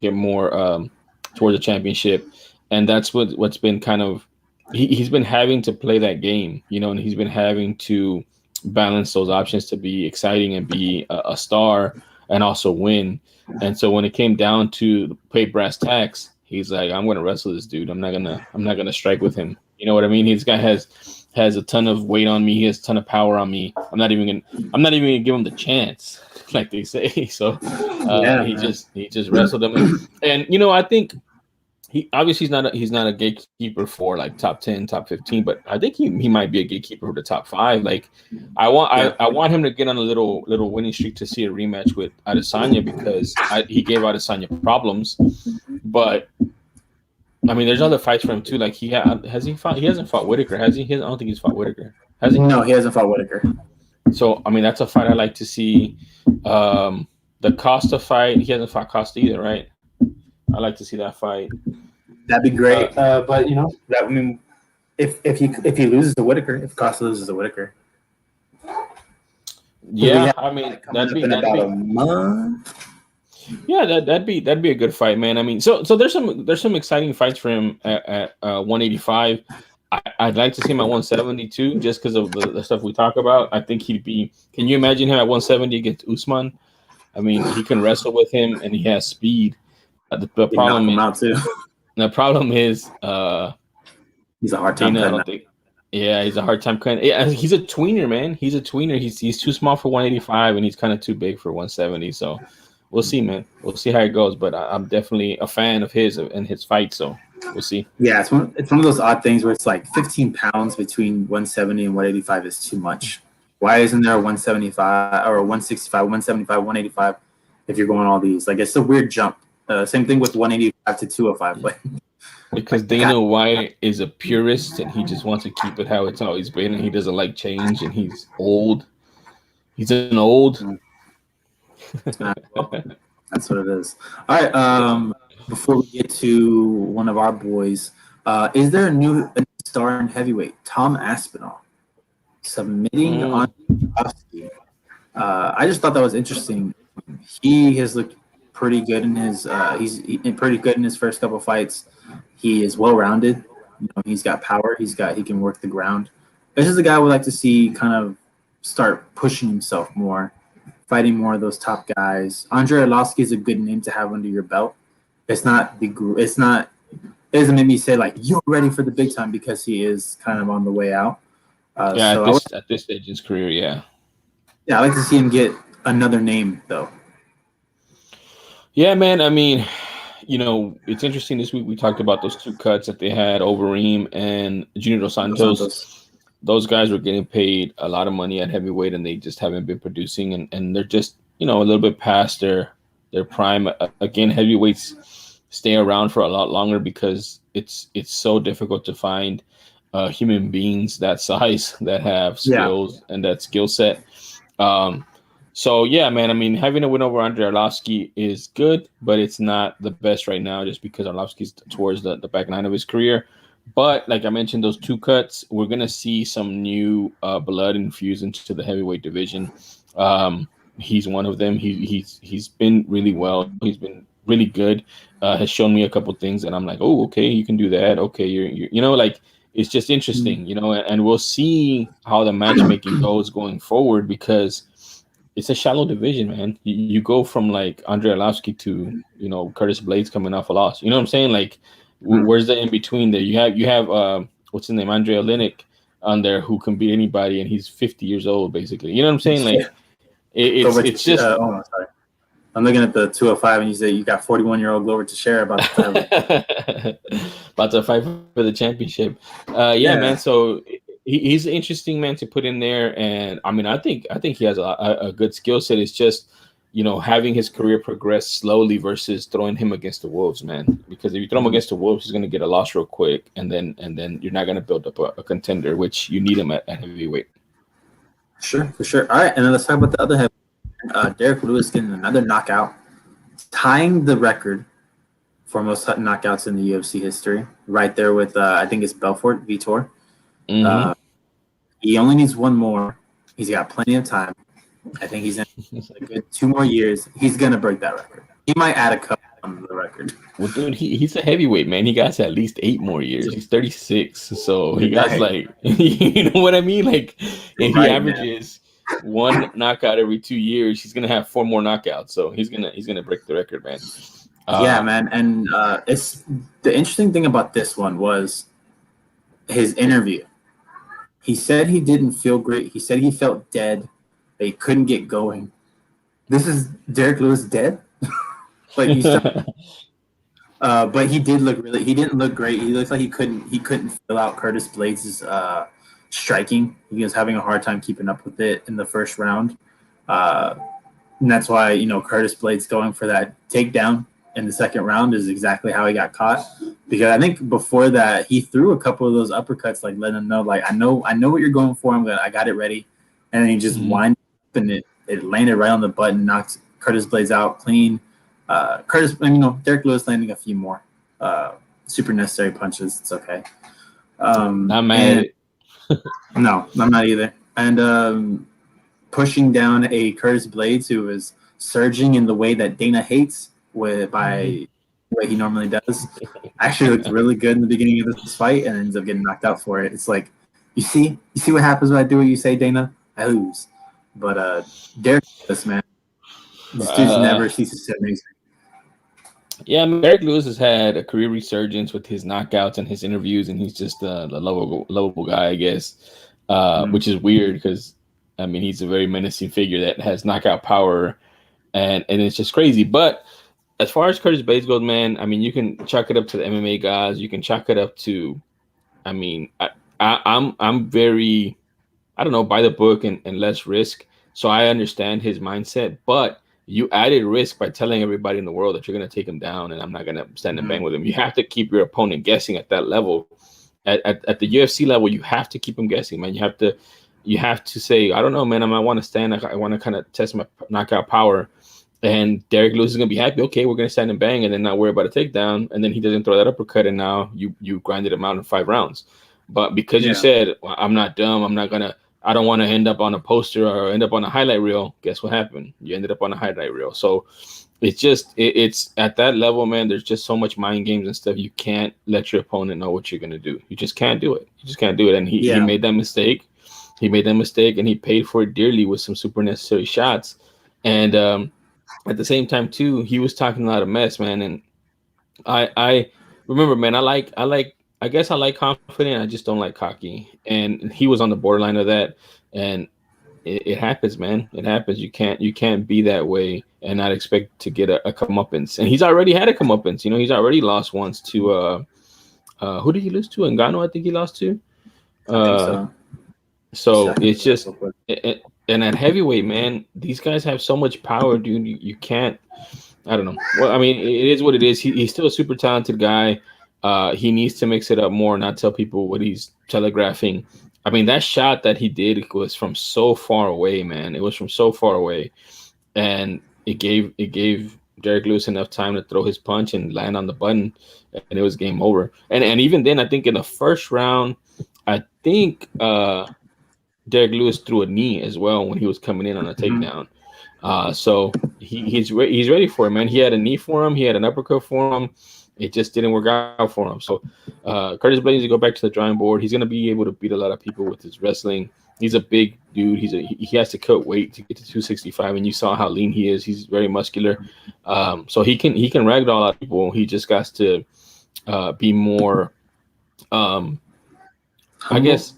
towards the championship, and that's what's been kind of, he's been having to play that game, and he's been having to balance those options to be exciting and be a star and also win. And so when it came down to pay brass tacks, he's like, I'm gonna wrestle this dude. I'm not gonna strike with him. You know what I mean? This guy has a ton of weight on me. He has a ton of power on me. I'm not even gonna give him the chance, like they say. So he just wrestled him, and I think he obviously he's not a gatekeeper for like top 10, top 15, but I think he might be a gatekeeper for the top 5. Like I want him to get on a little winning streak to see a rematch with Adesanya, because he gave Adesanya problems, but I mean, there's other fights for him too. Like he hasn't fought Whitaker, has he? I don't think he's fought Whitaker. Has he? No, he hasn't fought Whitaker. So I mean, that's a fight I like to see. The Costa fight, he hasn't fought Costa either, right? I like to see that fight. That'd be great. But that, I mean, if he loses to Whitaker, if Costa loses to Whitaker, yeah, I mean that'd be a month. Yeah, that'd be a good fight, man. I mean, so there's some exciting fights for him at 185. I'd like to see him at 172 just because of the stuff we talk about. I think he'd be. Can you imagine him at 170 against Usman? I mean, he can wrestle with him and he has speed. The problem is he's a hard time cutting. Yeah, he's a hard time cutting. Yeah, he's a tweener, man. He's a tweener. He's too small for 185 and he's kind of too big for 170. So we'll see, man. We'll see how it goes. But I'm definitely a fan of his and his fight. So we'll see. Yeah, it's one of those odd things where it's like 15 pounds between 170 and 185 is too much. Why isn't there a 175 or a 165, 175, 185 if you're going all these? Like, it's a weird jump. Same thing with 185 to 205. But because Dana White is a purist and he just wants to keep it how it's always been, and he doesn't like change, and he's old. He's an old. Well, that's what it is. All right. Before we get to one of our boys, is there a new star in heavyweight? Tom Aspinall submitting on Kowski. I just thought that was interesting. He has looked pretty good in his. He's pretty good in his first couple fights. He is well rounded. He's got power. He can work the ground. This is a guy I would like to see kind of start pushing himself more, fighting more of those top guys. Andre Arlovski is a good name to have under your belt. It doesn't make me say like you're ready for the big time, because he is kind of on the way out. At this stage in his career, yeah. Yeah, I like to see him get another name though. Yeah, man. I mean, it's interesting. This week we talked about those 2 cuts that they had, Overeem and Junior Dos Santos. Those guys were getting paid a lot of money at heavyweight, and they just haven't been producing, and they're just a little bit past their prime. Again, heavyweights stay around for a lot longer because it's so difficult to find human beings that size that have skills and that skill set. So yeah, man. I mean, having a win over Andre Arlovski is good, but it's not the best right now, just because Arlovski's towards the back 9 of his career. But like I mentioned, those 2 cuts, we're gonna see some new blood infused into the heavyweight division. He's one of them. He's been really well. He's been really good. Has shown me a couple things, and I'm like, oh, okay, you can do that. Okay, you're like, it's just interesting, and we'll see how the matchmaking goes going forward, because it's a shallow division, man. You go from like Andre Arlovski to Curtis Blades coming off a loss. You know what I'm saying? Like, where's the in between there? You have what's his name, Andre Oleinik on there, who can beat anybody, and he's 50 years old basically. You know what I'm saying? Like, it's just. Sorry. I'm looking at the 205, and you say you got 41-year-old Glover Teixeira about to fight. About to fight for the championship. Yeah, man. So he's an interesting man to put in there, and I mean, I think he has a good skill set. It's just having his career progress slowly versus throwing him against the wolves, man. Because if you throw him against the wolves, he's going to get a loss real quick, and then you're not going to build up a contender, which you need him at heavyweight. Sure, for sure. All right, and then let's talk about the other heavyweight. Derek Lewis getting another knockout, tying the record for most knockouts in the UFC history, right there with I think it's Belfort Vitor. Mm-hmm. He only needs one more. He's got plenty of time. I think he's in a good 2 more years. He's gonna break that record. He might add a couple on the record. Well, dude, he's a heavyweight, man. He got at least 8 more years. He's 36, so he got like, you know what I mean? Like, if he averages one knockout every 2 years, he's gonna have 4 more knockouts. So he's gonna break the record, man. Yeah, man. And it's the interesting thing about this one was his interview. He said he didn't feel great. He said he felt dead. That he couldn't get going. This is Derek Lewis dead. Like he said, but he did look really. He didn't look great. He looked like he couldn't fill out Curtis Blades' striking. He was having a hard time keeping up with it in the first round, and that's why Curtis Blades going for that takedown in the second round is exactly how he got caught. Because I think before that he threw a couple of those uppercuts, like letting him know, like I know what you're going for. I got it ready, and then he just winded up and it landed right on the button, knocked Curtis Blades out clean. Derek Lewis landing a few more super necessary punches. It's okay. Not mad. No, I'm not either. And pushing down a Curtis Blades who is surging in the way that Dana hates by the way he normally does. Actually looked really good in the beginning of this fight and ends up getting knocked out for it. It's like, you see what happens when I do what you say, Dana? I lose. But Derek Lewis, man, this dude's never ceases to amaze me. Yeah, Derek Lewis has had a career resurgence with his knockouts and his interviews, and he's just a lovable guy, I guess, which is weird because, I mean, he's a very menacing figure that has knockout power, and it's just crazy. But as far as Curtis Blades goes, man, I mean, you can chalk it up to the MMA guys. You can chalk it up to, I mean, I'm very, I don't know, by the book and less risk. So I understand his mindset, but you added risk by telling everybody in the world that you're going to take him down and I'm not going to stand and bang with him. You have to keep your opponent guessing at that level. At the UFC level, you have to keep him guessing, man. You have to say, I don't know, man, I might want to stand. I want to kind of test my knockout power. And Derek Lewis is going to be happy. Okay, we're going to stand and bang and then not worry about a takedown. And then he doesn't throw that uppercut and now you grinded him out in 5 rounds. But because you said, well, I'm not dumb, I don't want to end up on a poster or end up on a highlight reel. Guess what happened? You ended up on a highlight reel. So it's just, it's at that level, man, there's just so much mind games and stuff. You can't let your opponent know what you're going to do. You just can't do it. And he made that mistake. He made that mistake and he paid for it dearly with some super necessary shots. And at the same time too, he was talking a lot of mess, man. And I remember, man, I guess I like confident. I just don't like cocky. And he was on the borderline of that. And it happens, man. It happens. You can't be that way and not expect to get a comeuppance. And he's already had a comeuppance. He's already lost once to who did he lose to? Ngannou, I think he lost to. I think so it's just and at heavyweight, man, these guys have so much power, dude. You can't. I don't know. Well, I mean, it is what it is. He's still a super talented guy. He needs to mix it up more, not tell people what he's telegraphing. I mean, that shot that he did was from so far away, man. It was from so far away, and it gave Derek Lewis enough time to throw his punch and land on the button, and it was game over. And even then, I think in the first round, I think Derek Lewis threw a knee as well when he was coming in on a takedown. So he's ready for it, man. He had a knee for him. He had an uppercut for him. It just didn't work out for him. So Curtis Blades to go back to the drawing board. He's going to be able to beat a lot of people with his wrestling. He's a big dude. He has to cut weight to get to 265, and you saw how lean he is. He's very muscular. So he can ragdoll a lot of people. He just got to be more, I guess,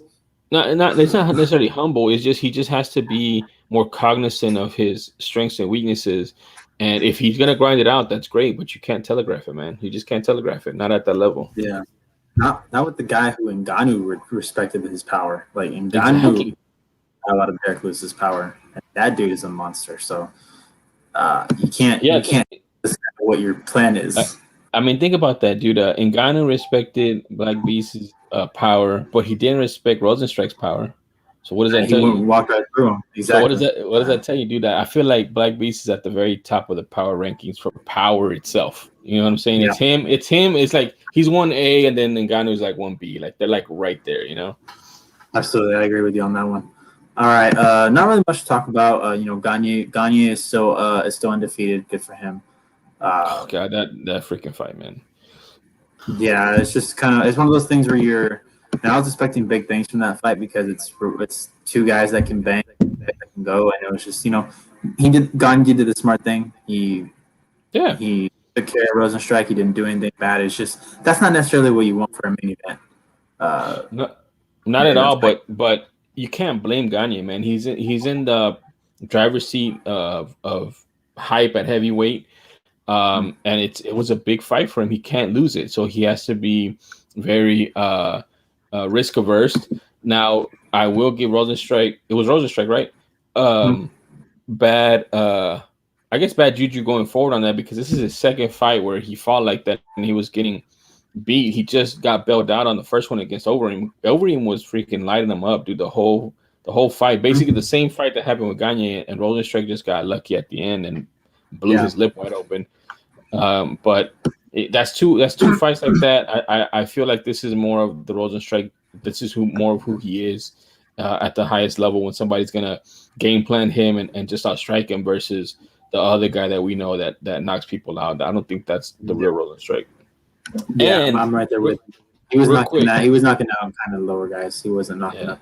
it's not necessarily humble. It's just he just has to be more cognizant of his strengths and weaknesses. And if he's gonna grind it out, that's great. But you can't telegraph it, man. You just can't telegraph it. Not at that level. Yeah. Not with the guy who Ngannou respected his power. Like Ngannou Exactly. a lot of Derek Lewis's power. And that dude is a monster. So you Yeah. can't decide what your plan is. I mean, think about that, dude. Ngannou respected Black Beast's power, but he didn't respect Rosenstrike's power. So what does that He tell wouldn't you? walk right through him. So Exactly. what does that tell you, dude? I feel like Black Beast is at the very top of the power rankings for power itself. You know what I'm saying? Yeah. It's him. It's him. It's like he's 1A, and then Ngannou's like 1B. Like they're like right there. You know? Absolutely. I agree with you on that one. All right. Not really much to talk about. Gagne is still undefeated. Good for him. Oh god, that freaking fight, man. Yeah, it's just it's one of those things where and I was expecting big things from that fight because it's two guys that can bang, that can go, and it was just Gagne did the smart thing. He took care of Rosenstrike. He didn't do anything bad. It's just that's not necessarily what you want for a main event. Not at all. But you can't blame Gagne, man. He's in the driver's seat of hype at heavyweight. And it was a big fight for him. He can't lose it, so he has to be very risk averse. Now, I will give Rosenstrike. It was Rosenstrike, right? Bad. I guess bad juju going forward on that because this is his second fight where he fought like that and he was getting beat. He just got bailed out on the first one against Overeem. Overeem was freaking lighting him up, dude. The whole fight, basically the same fight that happened with Gagne, and Rosenstrike just got lucky at the end and blew his lip wide open. But that's two fights like that. I feel like this is more of the Rosenstrike. This is more of who he is at the highest level when somebody's gonna game plan him and just outstrike him versus the other guy that we know that knocks people out. I don't think that's the real Rosenstrike. Yeah, and I'm right there with him. He was knocking out kind of lower guys. He wasn't knocking out.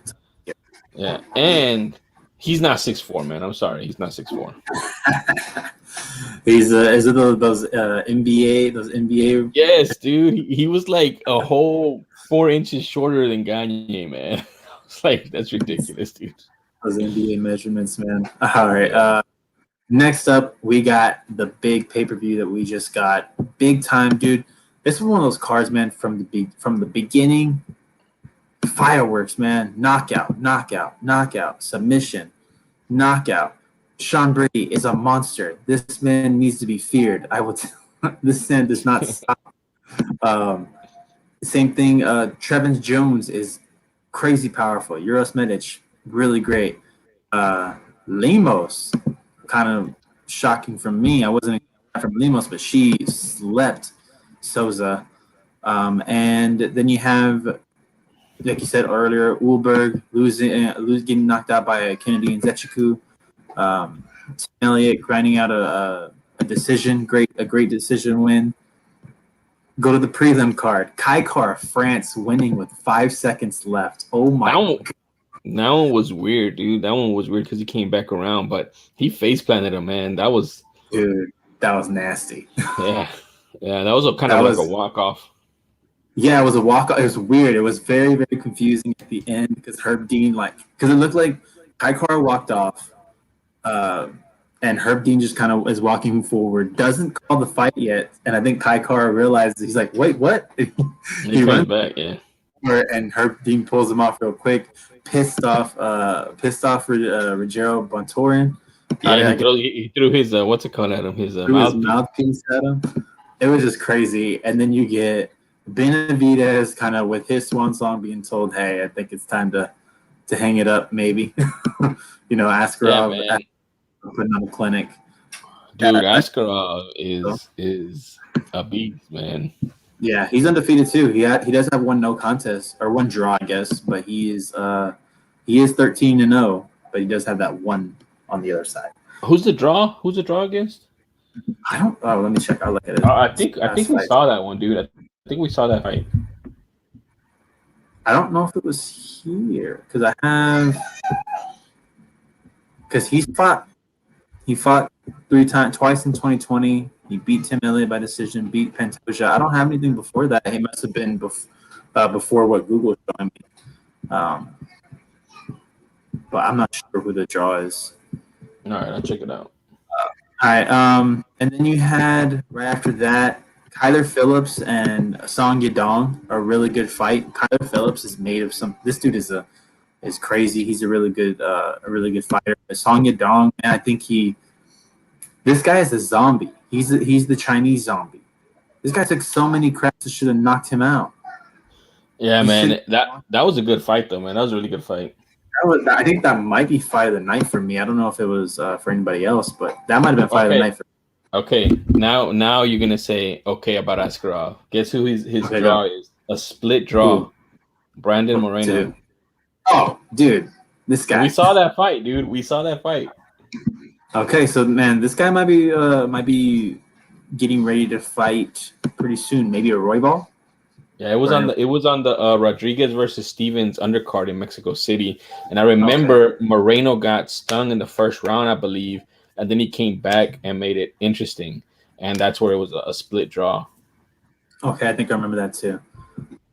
Yeah, and he's not 6'4", man. I'm sorry, he's not 6'4". He's is it those NBA? Yes, dude. He was like a whole 4 inches shorter than Gagne, man. It's like that's ridiculous, dude. Those NBA measurements, man. All right. Next up, we got the big pay-per-view that we just got. Big time, dude. This was one of those cards, man. From the beginning, fireworks, man. Knockout, submission, knockout. Sean Brady is a monster. This man needs to be feared. This man does not stop. Same thing. Trevin Jones is crazy powerful. Uros Medic, really great. Lemos, kind of shocking from me. I wasn't from Lemos, but she slept Souza. And then you have, like you said earlier, Ulberg getting knocked out by Kennedy and Zechiku. Tim Elliott grinding out a decision, a great decision win. Go to the prelim card. Kaikar, France, winning with 5 seconds left. Oh my God. That one was weird, dude. That one was weird because he came back around, but he face planted him, man. That was nasty. Yeah, that was like a walk off. Yeah, it was a walk off. It was weird. It was very, very confusing at the end because Herb Dean because it looked like Kaikar walked off. And Herb Dean just kind of is walking forward, doesn't call the fight yet, and I think Kaikar realizes he's like, "Wait, what?" He runs back, yeah. And Herb Dean pulls him off real quick, pissed off Rogério Bontorin. Yeah, he threw his what's it called at him? His mouthpiece at him. It was just crazy, and then you get Benavidez kind of with his swan song being told, "Hey, I think it's time to hang it up, maybe." Askarov. Yeah, putting on a clinic. Dude, Askarov is a beast, man. Yeah, he's undefeated too. He does have one no contest or one draw, I guess, but he is 13-0, but he does have that one on the other side. Who's the draw? Who's the draw against? I don't. Oh, let me check. I'll look at it. I think we saw that one, dude. I think we saw that fight. I don't know if it was here because he fought 3 times, twice in 2020. He beat Tim Elliott by decision, beat Pantoja. I don't have anything before that. He must have been before what Google is showing me. But I'm not sure who the draw is. All right, I'll check it out. All right. And then you had right after that, Kyler Phillips and Song Yadong, a really good fight. Kyler Phillips is made of some. This dude is crazy. He's a really good fighter. Song Yadong, and I think this guy is a zombie. He's the Chinese zombie. This guy took so many cracks that should have knocked him out. Yeah, He man. should. That was a good fight, though, man. That was a really good fight. I think that might be fight of the night for me. I don't know if it was for anybody else, but that might have been fight of the Okay. night for me. Okay, now you're gonna say okay about Askarov. Guess who his Okay, draw go. is? A split draw. Ooh, Brandon Moreno. dude. Oh, dude, this guy. We saw that fight, dude. We saw that fight. Okay, so man, this guy might be getting ready to fight pretty soon. Maybe a Roybal. Yeah, it was on the Rodriguez versus Stevens undercard in Mexico City, and I remember Moreno got stung in the first round, I believe, and then he came back and made it interesting, and that's where it was a split draw. Okay, I think I remember that too.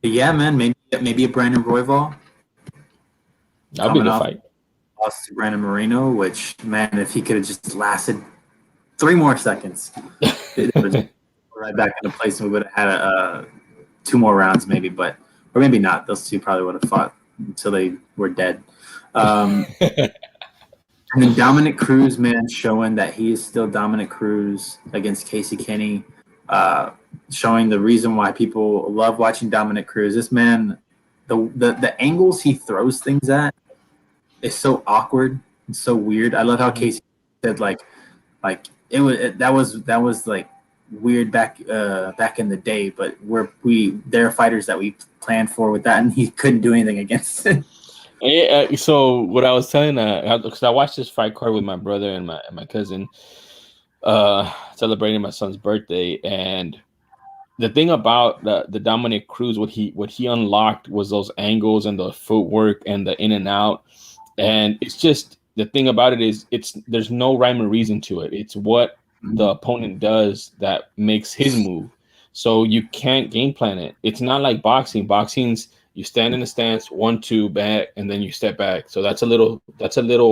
But yeah, man, maybe a Brandon Royval. That'll be a good fight. Lost to Brandon Moreno, which man, if he could have just lasted 3 more seconds, it would have right back into place, and we would have had 2 more rounds, maybe, or maybe not. Those two probably would have fought until they were dead. And then Dominic Cruz, man, showing that he is still Dominic Cruz against Casey Kenny, showing the reason why people love watching Dominic Cruz. This man, the angles he throws things at is so awkward and so weird. I love how Casey said like that was like weird back in the day, but there are fighters that we planned for with that, and he couldn't do anything against it. Yeah, so what I was telling, because I watched this fight card with my brother and my cousin, celebrating my son's birthday, and the thing about the Dominic Cruz, what he unlocked was those angles and the footwork and the in and out, and it's just the thing about it is there's no rhyme or reason to it. It's what the opponent does that makes his move, so you can't game plan it. It's not like boxing. Boxing's you stand in the stance, 1, 2, back, and then you step back. So that's a little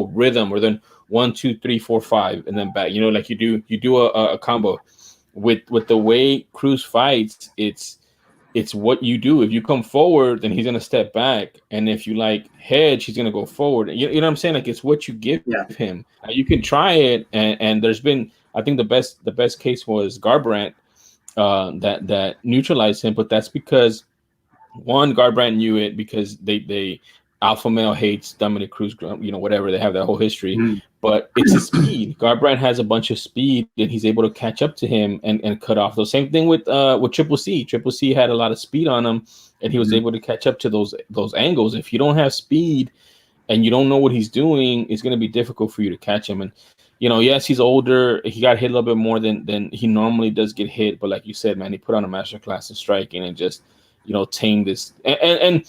rhythm, or then 1, 2, 3, 4, 5, and then back. You know, like you do a combo. With the way Cruz fights, it's what you do. If you come forward, then he's gonna step back, and if you like hedge, he's gonna go forward. You know what I'm saying? Like it's what you give him. Now, you can try it, and there's been, I think the best case was Garbrandt that neutralized him, but that's because one, Garbrandt knew it because they alpha male hates Dominic Cruz, whatever, they have that whole history. But it's his speed. Garbrandt has a bunch of speed, and he's able to catch up to him and cut off. The same thing with Triple C. Triple C had a lot of speed on him, and he was able to catch up to those angles. If you don't have speed and you don't know what he's doing, it's going to be difficult for you to catch him. And yes, he's older. He got hit a little bit more than he normally does get hit. But like you said, man, he put on a masterclass in striking and just tame this. And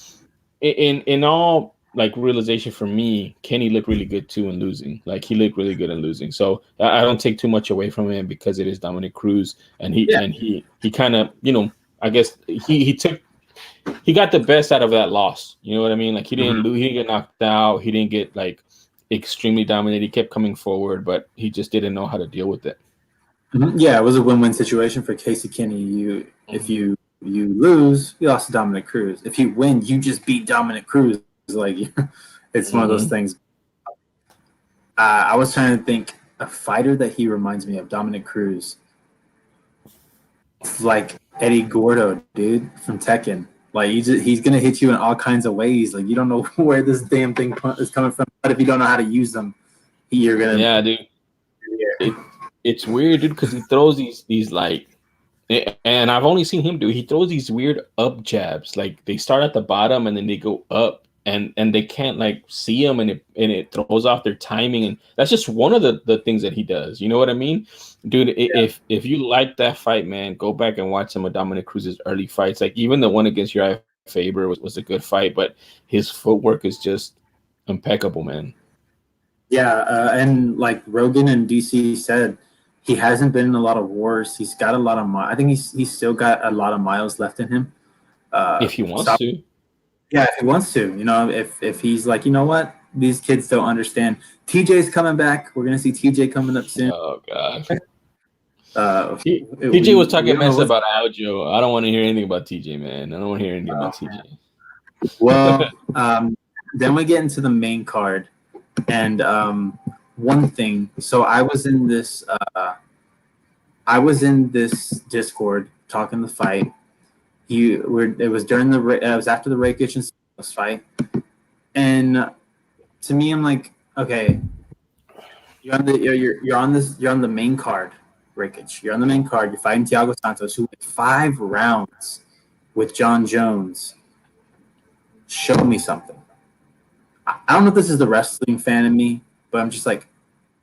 in all like realization for me, Kenny looked really good too in losing. Like he looked really good in losing. So I don't take too much away from him because it is Dominic Cruz, and he kind of I guess he got the best out of that loss. You know what I mean? Like he didn't lose, he didn't get knocked out, he didn't get like extremely dominated. He kept coming forward, but he just didn't know how to deal with it. Yeah, it was a win-win situation for Casey Kenny. If you lose, you lost to Dominic Cruz. If you win, you just beat Dominic Cruz. Like it's one of those things. I was trying to think a fighter that he reminds me of, Dominic Cruz. It's like Eddie Gordo, dude, from Tekken. Like he's gonna hit you in all kinds of ways. Like you don't know where this damn thing is coming from, but if you don't know how to use them, you're gonna. Yeah, dude. It's weird, dude, because he throws these like. And I've only seen him do. He throws these weird up jabs. Like they start at the bottom and then they go up, and they can't like see him, and it throws off their timing. And that's just one of the things that he does. You know what I mean, dude? Yeah. If you like that fight, man, go back and watch some of Dominic Cruz's early fights. Like even the one against Uriah Faber was a good fight, but his footwork is just impeccable, man. Yeah, and like Rogan and DC said, he hasn't been in a lot of wars. He's got a lot of I think he's still got a lot of miles left in him. If he wants to. Yeah, if he wants to. If he's like, you know what? these kids don't understand. TJ's coming back. We're gonna see TJ coming up soon. Oh God. TJ was talking mess about Aljo. I don't want to hear anything about TJ, man. I don't want to hear anything about TJ. Well, then we get into the main card, and one thing. So I was in this Discord talking the fight. It was during it was after the Rakic and Santos fight, and to me, I'm like, okay, you're on the main card, Rakic. You're on the main card. You're fighting Thiago Santos, who went 5 rounds with John Jones. Show me something. I don't know if this is the wrestling fan in me, but I'm just like,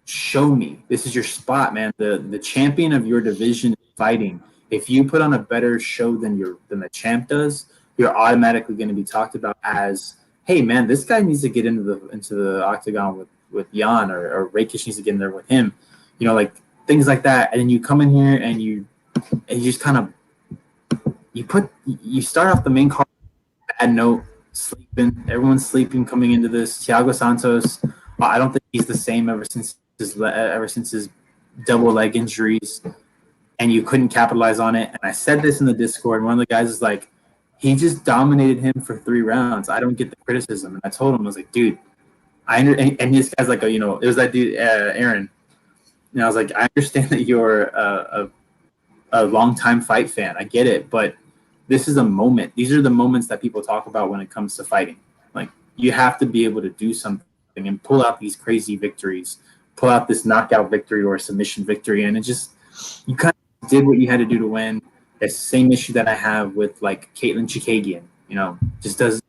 show me. This is your spot, man. The champion of your division is fighting. If you put on a better show than the champ does, you're automatically going to be talked about as, hey, man, this guy needs to get into the octagon with Jan, or Rakic needs to get in there with him. You know, like things like that. And then you come in here and you just kind of you start off the main card bad note. Sleeping, everyone's sleeping coming into this. Thiago Santos, I don't think he's the same ever since his double leg injuries, and you couldn't capitalize on it. And I said this in the Discord, and one of the guys is like, he just dominated him for 3 rounds. I don't get the criticism. And I told him, I was like, dude, and this guy's like, it was that dude, Aaron. And I was like, I understand that you're a longtime fight fan. I get it, but this is a moment. These are the moments that people talk about when it comes to fighting. Like, you have to be able to do something and pull out these crazy victories, pull out this knockout victory or a submission victory. And you kind of did what you had to do to win. It's the same issue that I have with like Caitlin Chikagian, just does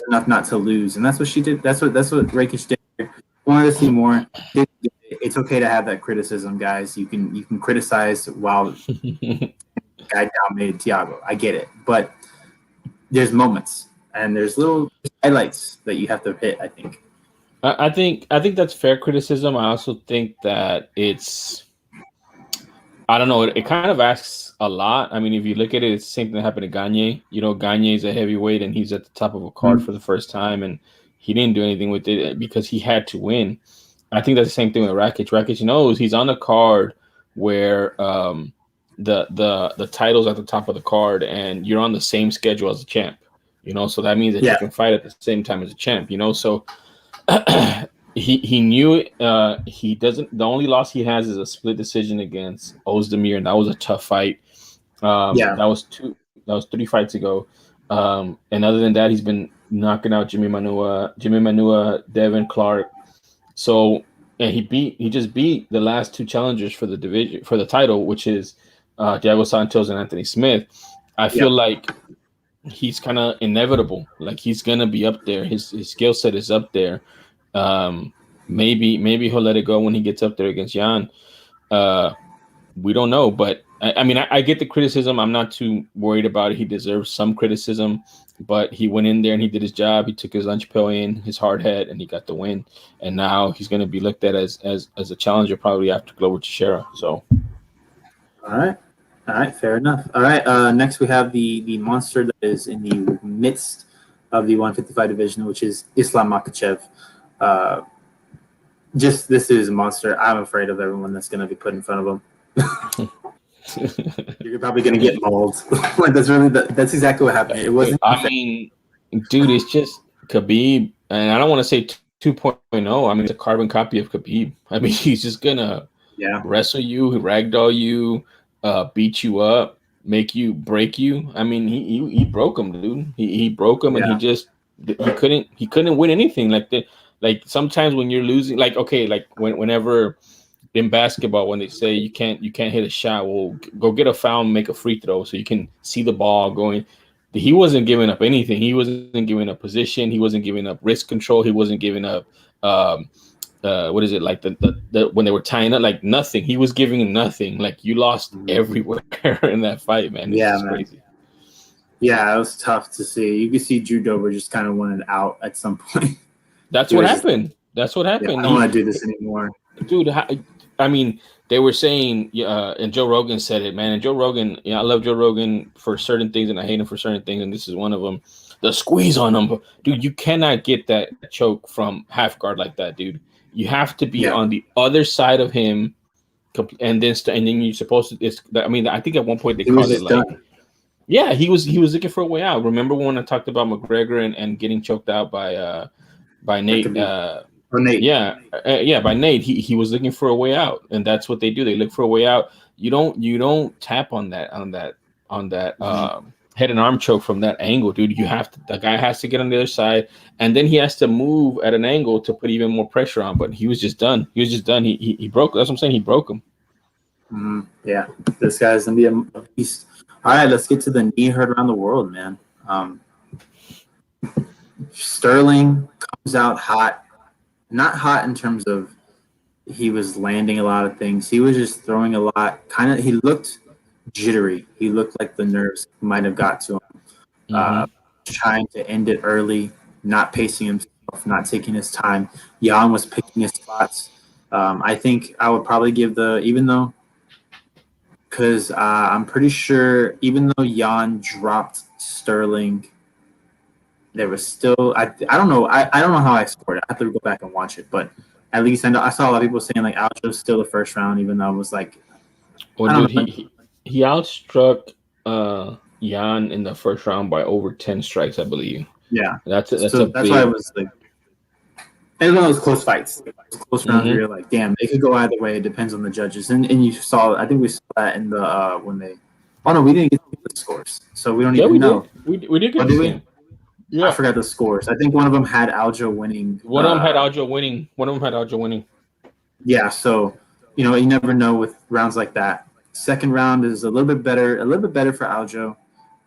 enough not to lose. And that's what she did. That's what Rakic did. Wanted to see more. It's okay to have that criticism, guys. You can criticize while guy dominated Thiago. I get it, but there's moments and there's little highlights that you have to hit. I think that's fair criticism. I also think that I don't know. It kind of asks a lot. I mean, if you look at it, it's the same thing that happened to Gagne. Gagne is a heavyweight and he's at the top of a card for the first time, and he didn't do anything with it because he had to win. I think that's the same thing with Rakic. Rakic knows he's on a card where the title's at the top of the card and you're on the same schedule as the champ, so that means that you can fight at the same time as a champ, so he knew it. He doesn't. The only loss he has is a split decision against Ozdemir, and that was a tough fight. That was 3 fights ago. And other than that, he's been knocking out Jimmy Manua, Devin Clark. So, and he just beat the last 2 challengers for the division, for the title, which is Thiago Santos and Anthony Smith. I feel like he's kind of inevitable. Like, he's gonna be up there. His skill set is up there. Maybe he'll let it go when he gets up there against Jan. We don't know, but I mean, I get the criticism. I'm not too worried about it. He deserves some criticism, but he went in there and he did his job. He took his lunch pill in, his hard head, and he got the win. And now he's going to be looked at as a challenger probably after Glover Teixeira. So, all right, fair enough. All right, next we have the monster that is in the midst of the 155 division, which is Islam Makhachev. This is a monster. I'm afraid of everyone that's going to be put in front of him. You're probably going to get mauled. That's exactly what happened. It wasn't. I mean, dude, it's just Khabib, and I don't want to say 2.0. I mean, it's a carbon copy of Khabib. I mean, he's just gonna wrestle you, ragdoll you, beat you up, make you break you. I mean, he broke him, dude. He broke him, and he couldn't win anything like that. Like, sometimes when you're losing, like, okay, like whenever in basketball, when they say you can't hit a shot, well, go get a foul and make a free throw so you can see the ball going. He wasn't giving up anything. He wasn't giving up position. He wasn't giving up wrist control. He wasn't giving up what is it, like the when they were tying up, like nothing. He was giving nothing. Like, you lost everywhere in that fight, man. It's crazy. Yeah, it was tough to see. You could see Drew Dober just kind of wanted out at some point. That's what happened. That's what happened. I don't want to do this anymore, dude. I mean, they were saying, and Joe Rogan said it, man. And Joe Rogan, I love Joe Rogan for certain things, and I hate him for certain things, and this is one of them. the squeeze on him. Dude, you cannot get that choke from half guard like that, dude. You have to be on the other side of him, and then you're supposed to. I mean, I think at one point they called it like, yeah, he was looking for a way out. Remember when I talked about McGregor and getting choked out by Nate? Nate. Yeah, by Nate. He was looking for a way out, and that's what they do. They look for a way out. You don't tap on that head and arm choke from that angle, dude. The guy has to get on the other side, and then he has to move at an angle to put even more pressure on. But he was just done. He broke. That's what I'm saying. He broke him. Yeah, this guy's gonna be a beast. All right, let's get to the knee heard around the world, man. Sterling comes out hot. Not hot in terms of he was landing a lot of things. He was just throwing a lot. He looked jittery. He looked like the nerves might have got to him. Trying to end it early, not pacing himself, not taking his time. Jan was picking his spots. I think I would probably give because I'm pretty sure even though Jan dropped Sterling, there was still I don't know how I scored it. I have to go back and watch it, but at least I know I saw a lot of people saying like Aljo's still the first round, even though it was like. Well, dude, he outstruck Jan in the first round by over 10 strikes, I believe. Yeah, that's why it was like. It was one of those close fights, close rounds where you're like, damn, they could go either way. It depends on the judges, and you saw. I think we saw that in the when they. Oh no, we didn't get the scores, so we don't even know. We did get the game. Yeah. I forgot the scores. I think one of them had Aljo winning. One of them had Aljo winning. Yeah, so you never know with rounds like that. Second round is a little bit better for Aljo.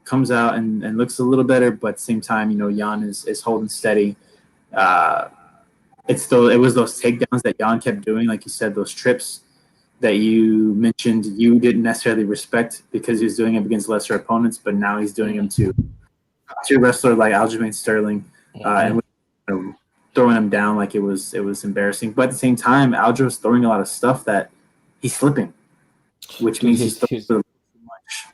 Comes out and looks a little better, but at the same time, Jan is holding steady. It was those takedowns that Jan kept doing, like you said, those trips that you mentioned you didn't necessarily respect because he was doing them against lesser opponents, but now he's doing them to a wrestler like Aljamain Sterling, and throwing him down like it was embarrassing. But at the same time, Aljo's throwing a lot of stuff that he's slipping, which means he's throwing too much.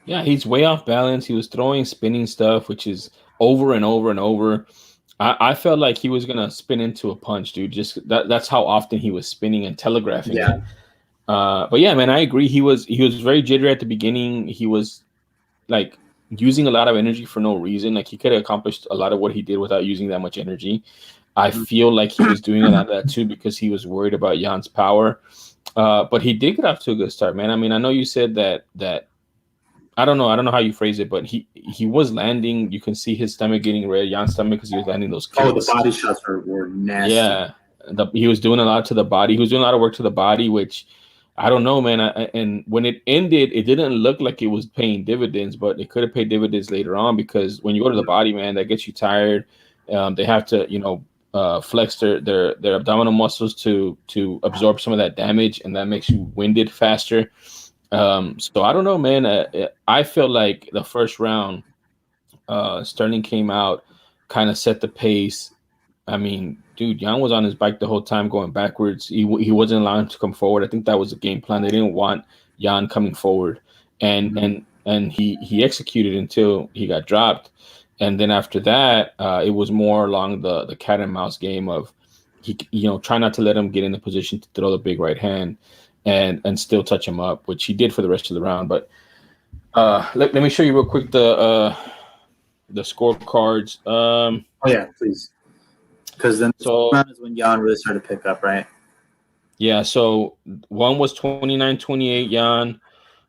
Yeah, he's way off balance. He was throwing spinning stuff, which is over and over and over. I felt like he was gonna spin into a punch, dude. Just that's how often he was spinning and telegraphing. Yeah. But yeah, man, I agree. He was very jittery at the beginning. He was like using a lot of energy for no reason. Like he could have accomplished a lot of what he did without using that much energy. I feel like he was doing a lot of that too because he was worried about Jan's power. But he did get off to a good start, man. I mean, I know you said that I don't know how you phrase it, but he was landing. You can see his stomach getting red, Jan's stomach, because he was landing those kicks. Oh, the body shots were nasty. Yeah, he was doing a lot to the body. He was doing a lot of work to the body, which I don't know, man. And when it ended, it didn't look like it was paying dividends, but it could have paid dividends later on because when you go to the body, man, that gets you tired. They have to, flex their abdominal muscles to absorb some of that damage, and that makes you winded faster. So I don't know, man. I feel like the first round, Sterling came out, kind of set the pace. I mean, dude, Jan was on his bike the whole time going backwards. He wasn't allowed him to come forward. I think that was the game plan. They didn't want Jan coming forward, and he executed until he got dropped. And then after that, it was more along the cat and mouse game of try not to let him get in the position to throw the big right hand. And still touch him up, which he did for the rest of the round. But let me show you real quick the scorecards. Oh yeah, please. Because then the round is when Jan really started to pick up, right? Yeah. So one was 29-28 Jan,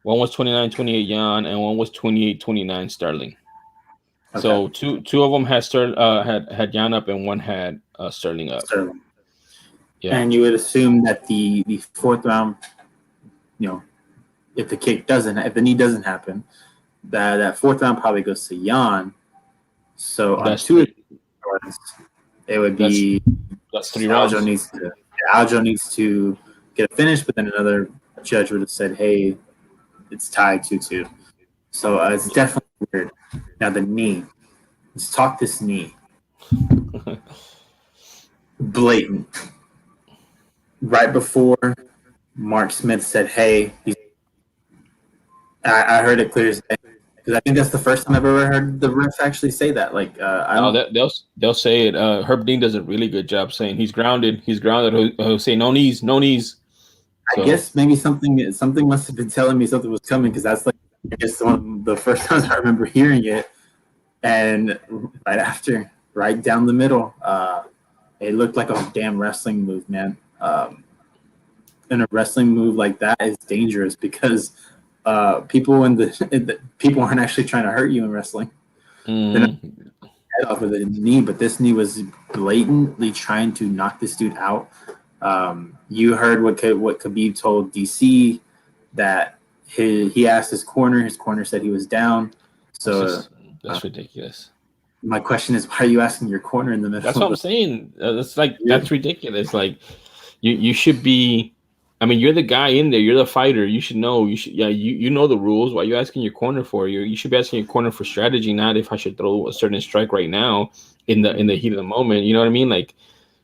one was 29-28 Jan, and one was 28-29 Sterling. Okay. So two of them had had Jan up, and one had Sterling up. Sterling. Yeah. And you would assume that the fourth round, if the knee doesn't happen, that fourth round probably goes to Jan. So on two rounds, it would be that's 3 rounds. Aljo needs to get a finish, but then another judge would have said, "Hey, it's tied 2-2." So it's definitely weird. Now the knee. Let's talk this knee. Blatant. Right before Mark Smith said, "Hey," I heard it clear as day. Because I think that's the first time I've ever heard the ref actually say that. Like, I No, don't. they'll say it. Herb Dean does a really good job saying he's grounded. He's grounded. He'll say no knees, no knees. I So guess maybe something must have been telling me something was coming because that's like I guess one of the first times I remember hearing it, and right after, right down the middle, it looked like a damn wrestling move, man. And a wrestling move like that is dangerous because people people aren't actually trying to hurt you in wrestling. They're not mm, head off with a knee, but this knee was blatantly trying to knock this dude out. You heard what Khabib told DC that he asked his corner. His corner said he was down. it's So just that's ridiculous. my question is, why are you asking your corner in the That's middle what of I'm the saying. That's like field? that's ridiculous. Like you should be. I mean, you're the guy in there. You're the fighter. You should know. You should. Yeah, you know the rules. Why are you asking your corner for? You should be asking your corner for strategy, not if I should throw a certain strike right now in the heat of the moment. You know what I mean? Like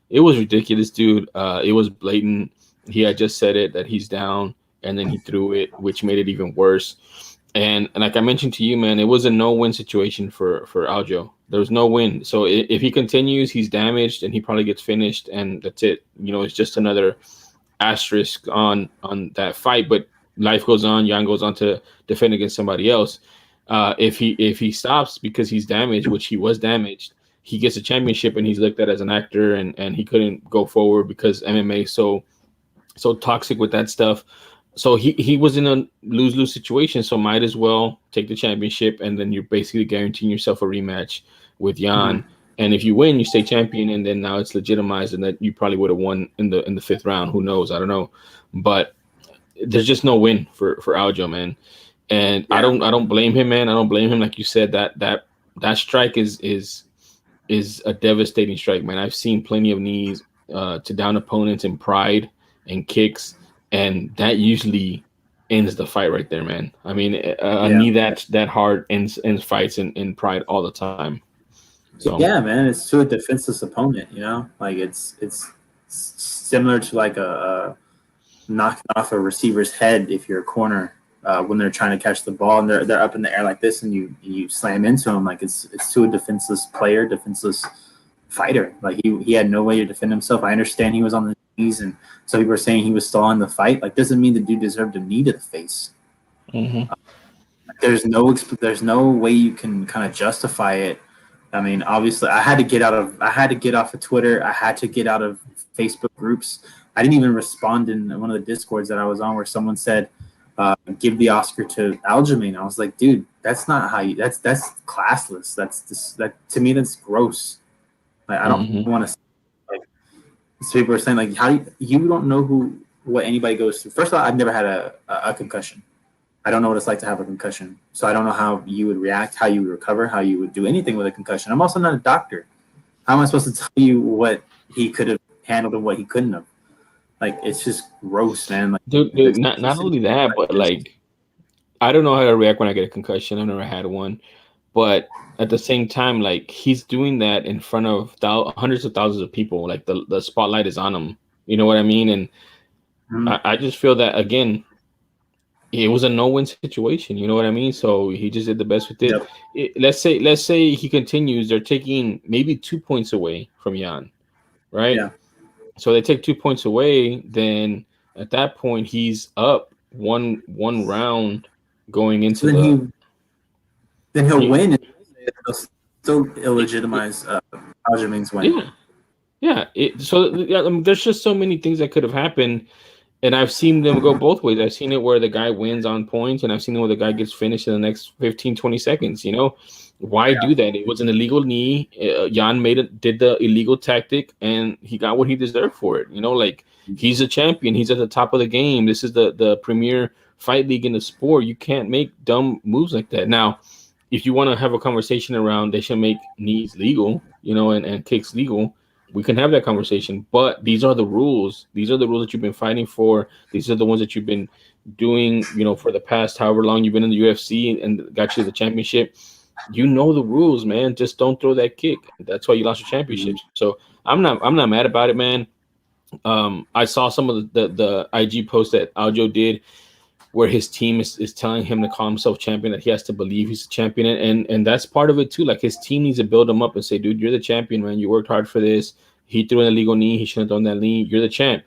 it was ridiculous, dude. It was blatant. He had just said it that he's down, and then he threw it, which made it even worse. And like I mentioned to you, man, it was a no-win situation for Aljo. There was no win. So if he continues, he's damaged, and he probably gets finished, and that's it. You know, it's just another asterisk on that fight. But life goes on. Jan goes on to defend against somebody else. If he stops because he's damaged, which he was damaged, he gets a championship, and he's looked at as an actor, and he couldn't go forward because MMA is so toxic with that stuff. So he was in a lose-lose situation. So might as well take the championship, and then you're basically guaranteeing yourself a rematch with Mhm. Jan. And if you win, you stay champion, and then now it's legitimized, and that you probably would have won in the fifth round. Who knows? I don't know, but there's just no win for Aljo, man. And I Yeah, don't blame him, man. I don't blame him. Like you said, that strike is a devastating strike, man. I've seen plenty of knees to down opponents in pride and kicks, and that usually ends the fight right there, man. I mean, a yeah, knee that hard ends fights in pride all the time. So yeah, man. It's to a defenseless opponent, you know. Like it's similar to like a knocking off a receiver's head if you're a corner when they're trying to catch the ball and they're up in the air like this and you slam into them. Like it's to a defenseless player, defenseless fighter. Like he had no way to defend himself. I understand he was on the knees, and so people were saying he was stalling the fight. Like doesn't mean the dude deserved a knee to the face. mhm. There's no way you can kind of justify it. I mean, obviously, I had to get off of Twitter. I had to get out of Facebook groups. I didn't even respond in one of the discords that I was on where someone said, "Give the Oscar to Aljamain." I was like, "Dude, that's not how you. That's classless. That to me that's gross. Like, I don't Mhm. want to like." So people are saying like, "How you don't know what anybody goes through?" First of all, I've never had a concussion. I don't know what it's like to have a concussion. So I don't know how you would react, how you would recover, how you would do anything with a concussion. I'm also not a doctor. How am I supposed to tell you what he could have handled and what he couldn't have? Like it's just gross, man. Like Dude, it's not only that, like but this. like I don't know how to react when I get a concussion. I've never had one, but at the same time, like he's doing that in front of hundreds of thousands of people. Like the spotlight is on him. You know what I mean? And Mhm. I just feel that again, it was a no-win situation. You know what I mean? So he just did the best with it. Yep. Let's say he continues. They're taking maybe 2 points away from Jan, right? Yeah. So they take 2 points away. Then at that point, he's up one round going So into then the. he'll He, win and they'll still illegitimize Aljamain's win. yeah, yeah. So yeah, I mean, there's just so many things that could have happened. And I've seen them go both ways. I've seen it where the guy wins on points, and I've seen it where the guy gets finished in the next 15, 20 seconds. You know, why Yeah. do that? It was an illegal knee. Jan did the illegal tactic, and he got what he deserved for it. You know, like he's a champion. He's at the top of the game. This is the premier fight league in the sport. You can't make dumb moves like that. Now, if you want to have a conversation around they should make knees legal, you know, and kicks legal, we can have that conversation. But these are the rules. These are the rules that you've been fighting for. These are the ones that you've been doing, you know, for the past however long you've been in the UFC and got you the championship. You know the rules, man. Just don't throw that kick. That's why you lost your championship. Mhm. So I'm not mad about it, man. I saw some of the IG posts that Aljo did where his team is telling him to call himself champion, that he has to believe he's a champion, and that's part of it too. Like his team needs to build him up and say, dude, you're the champion, man. You worked hard for this. He threw an illegal knee. He shouldn't have done that knee. You're the champ.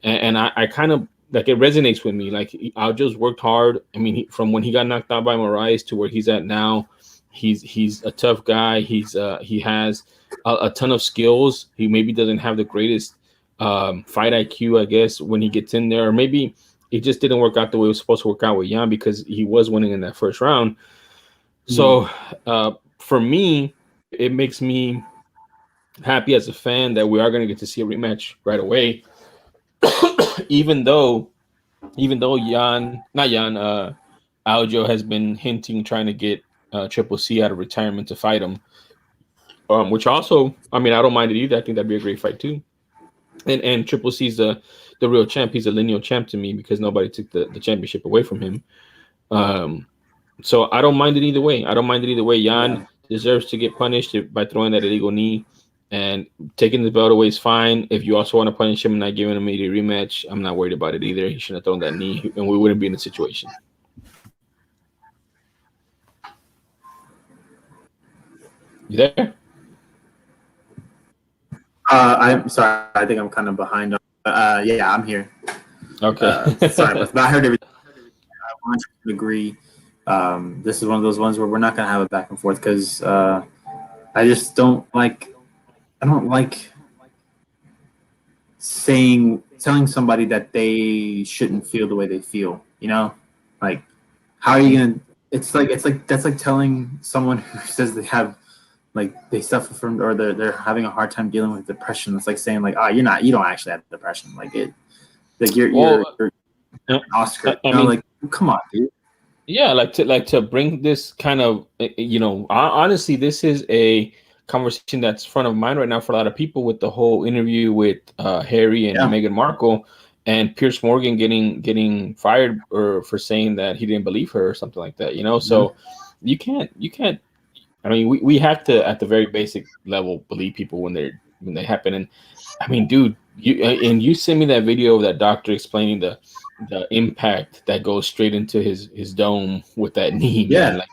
And I kind of like, it resonates with me. Like Aljo's worked hard. I mean, from when he got knocked out by Moraes to where he's at now, he's a tough guy. He has a ton of skills. He maybe doesn't have the greatest fight IQ, I guess, when he gets in there, or maybe it just didn't work out the way it was supposed to work out with Jan, because he was winning in that first round. So for me, it makes me happy as a fan that we are going to get to see a rematch right away. even though Aljo has been hinting, trying to get Triple C out of retirement to fight him, which also, I mean, I don't mind it either. I think that'd be a great fight too. And Triple C's the real champ. He's a lineal champ to me because nobody took the championship away from him. So I don't mind it either way. Jan deserves to get punished by throwing that illegal knee, and taking the belt away is fine. If you also want to punish him and not giving him an immediate rematch, I'm not worried about it either. He shouldn't have thrown that knee, and we wouldn't be in the situation. You there? I'm sorry. I think I'm kind of behind. Yeah, I'm here. Okay. Sorry, but I heard everything. I 100% agree. This is one of those ones where we're not going to have a back and forth, because I just don't like. I don't like telling somebody that they shouldn't feel the way they feel. You know, like, how are you gonna? It's like that's like telling someone who says they have, like, they suffer from, or they're having a hard time dealing with depression. It's like saying, like, you don't actually have depression. Like you're Oscar. I mean, like, come on, dude. Yeah, to bring this kind of, honestly, this is a conversation that's front of mind right now for a lot of people, with the whole interview with Harry and Meghan Markle, and Piers Morgan getting fired for saying that he didn't believe her or something like that. So you can't. I mean, we have to, at the very basic level, believe people when they happen. And I mean, dude, you sent me that video of that doctor explaining the impact that goes straight into his dome with that knee. Man. Like,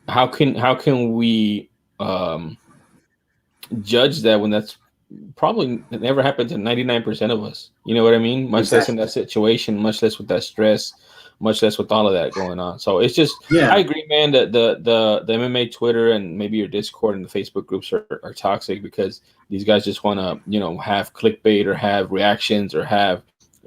how can we judge that when that's probably never happened to 99% of us? You know what I mean? Much less in that situation, much less with that stress, much less with all of that going on. So it's just, I agree, man, that the MMA Twitter and maybe your Discord and the Facebook groups are toxic, because these guys just want to, have clickbait or have reactions or have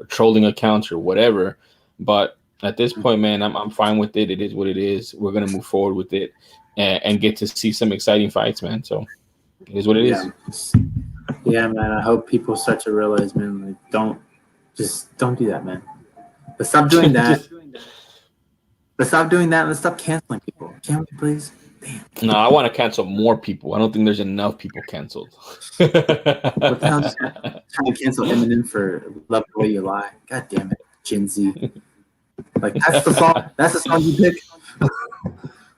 trolling accounts or whatever. But at this point, man, I'm fine with it. It is what it is. We're going to move forward with it and get to see some exciting fights, man. So it is what it is. Yeah, man. I hope people start to realize, man, like, don't do that, man. Let's stop doing that. Let's stop doing that. Let's stop canceling people. Can we, please? Damn. No, I want to cancel more people. I don't think there's enough people canceled. What the hell? Just trying to cancel Eminem for "Love the Way You Lie"? God damn it, Gen Z. Like, that's the song. That's the song you pick.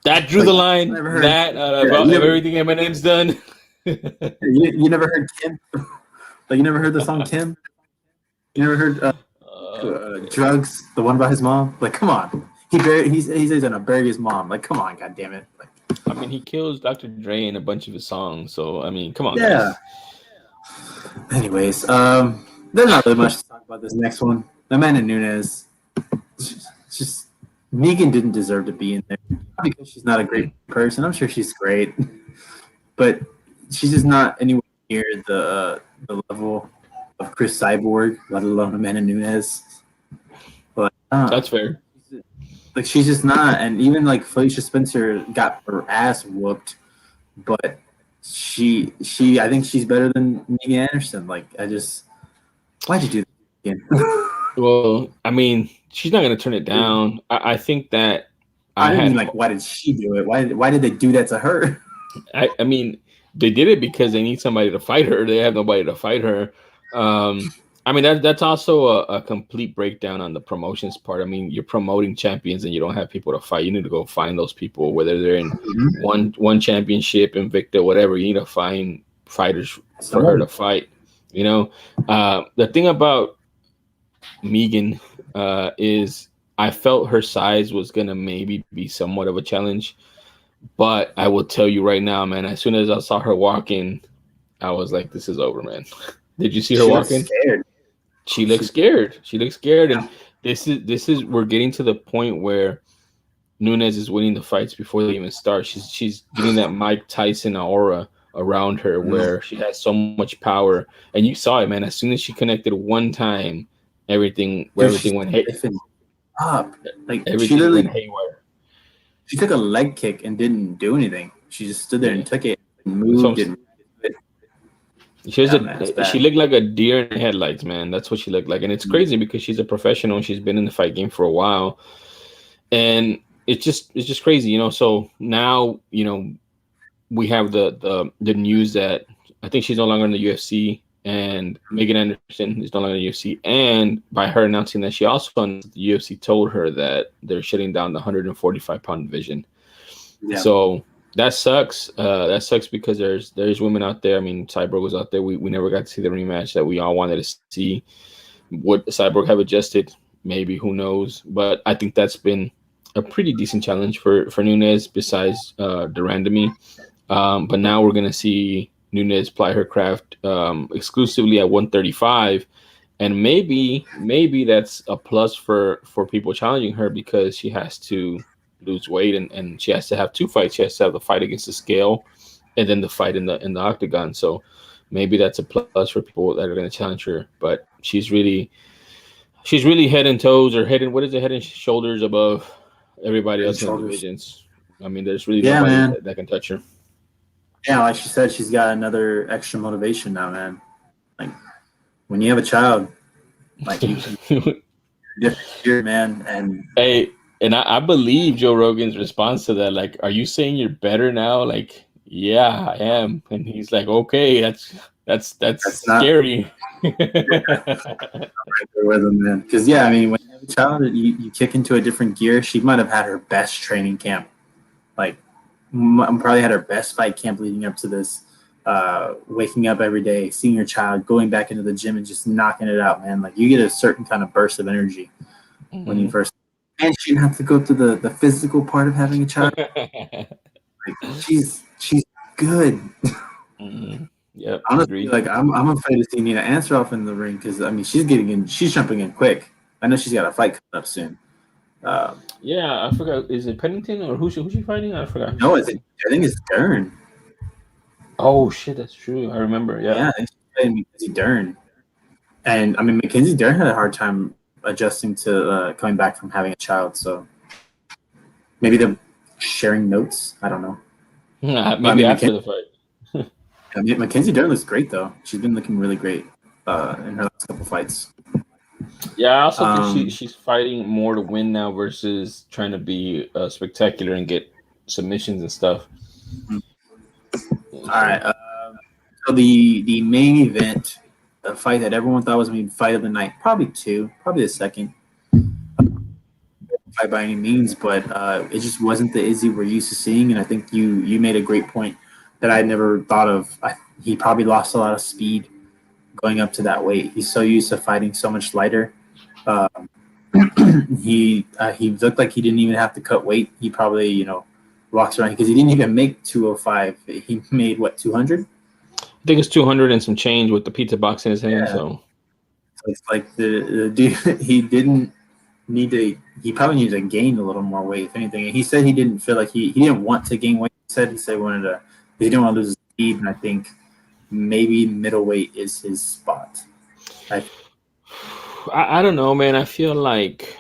That drew the line. That about everything Eminem's done. You never heard Kim? Like, you never heard the song Kim? You never heard Drugs, the one about his mom? Like, come on. He's gonna bury his mom. Like, come on, god damn it. Like, I mean, he kills Dr. Dre in a bunch of his songs, so I mean, come on. Yeah. Guys. Anyways, there's not really much to talk about this next one. Amanda Nunes. Just Megan didn't deserve to be in there. Not because she's not a great person. I'm sure she's great, but she's just not anywhere near the level of Chris Cyborg, let alone Amanda Nunes. But that's fair. Like, she's just not. And even like Felicia Spencer got her ass whooped, but I think she's better than Megan Anderson. Like, why'd you do that again? Well, I mean, she's not going to turn it down. I think that I mean, like, why did she do it? Why did they do that to her? I mean, they did it because they need somebody to fight her. They have nobody to fight her. I mean, that's also a complete breakdown on the promotions part. I mean, you're promoting champions and you don't have people to fight. You need to go find those people, whether they're in one championship, Invicta, whatever. You need to find fighters for her to fight. The thing about Megan is I felt her size was gonna maybe be somewhat of a challenge, but I will tell you right now, man. As soon as I saw her walking, I was like, "This is over, man." Did you see her She looks walking? scared. She looks scared. She looks scared, Yeah. and this is we're getting to the point where Nunes is winning the fights before they even start. She's getting that Mike Tyson aura around her, Mhm. where she has so much power, and you saw it, man. As soon as she connected one time, Dude, she's everything went stiffened up. Like she everything literally went haywire. she took a leg kick and didn't do anything. She just stood there Yeah, and took it and so moved and yeah, man, it's she bad. looked like a deer in the headlights, man. That's what she looked like, and it's Mhm. crazy because she's a professional. She's been in the fight game for a while, and it's just crazy, So now we have the news that I think she's no longer in the UFC, and Megan Anderson is no longer in the UFC. And by her announcing that, she also announced the UFC told her that they're shutting down the 145-pound division. Yeah, So that sucks. That sucks because there's women out there. I mean, Cyborg was out there. We never got to see the rematch that we all wanted to see. Would Cyborg have adjusted? Maybe, who knows? But I think that's been a pretty decent challenge for Nunes besides Durandamy. But now we're gonna see Nunes ply her craft exclusively at 135, and maybe that's a plus for people challenging her because she has to lose weight and she has to have two fights. She has to have the fight against the scale, and then the fight in the octagon. So maybe that's a plus for people that are going to challenge her. But she's really head and toes or head and what is it, head and shoulders above everybody head and else in the shoulders. divisions. I mean, there's really Yeah, nobody man. that can touch her. Yeah, like she said, she's got another extra motivation now, man. Like when you have a child, like you different year, man, and Hey, and I believe Joe Rogan's response to that, like, are you saying you're better now? Like, yeah, I am. And he's like, okay, that's that's not scary. right there with them, man. Because yeah, I mean, when you have a child, you kick into a different gear. She might have had her best training camp, like probably had her best fight camp leading up to this. Waking up every day, seeing your child, going back into the gym and just knocking it out, man. Like you get a certain kind of burst of energy when you Mhm. first. And she didn't have to go through the physical part of having a child. Like she's good. Mhm. Yep, Honestly, agreed. like I'm afraid to see Nina answer off in the ring because I mean she's jumping in quick. I know she's got a fight coming up soon. Um, Yeah, I forgot. Is it Pennington or who's she fighting? I forgot who no, she's is it? fighting. I think it's Dern. Oh shit, that's true. I remember. Yeah. Yeah, I think she's fighting Mackenzie Dern. And I mean Mackenzie Dern had a hard time adjusting to coming back from having a child. So maybe they're sharing notes. I don't know. But I Maybe mean after the fight. Mackenzie Dern looks great though. She's been looking really great in her last couple fights. Yeah, I also think Um, she's fighting more to win now versus trying to be spectacular and get submissions and stuff. all right. So So the main event, the fight that everyone thought was going to be fight of the night, probably two, probably the second fight by any means, but it just wasn't the Izzy we're used to seeing. And I think you made a great point that I never thought of. He probably lost a lot of speed going up to that weight. He's so used to fighting so much lighter. Um, he looked like he didn't even have to cut weight. He probably walks around because he didn't even make 205. He made what 200. I think it's 200 and some change with the pizza box in his hand. Yeah, So so it's like the dude he didn't need to. He probably needed to gain a little more weight, if anything. And he said he didn't feel like he didn't want to gain weight. He said he wanted to. He didn't want to lose his speed, and I think maybe middleweight is his spot. I, I don't know, man. I feel like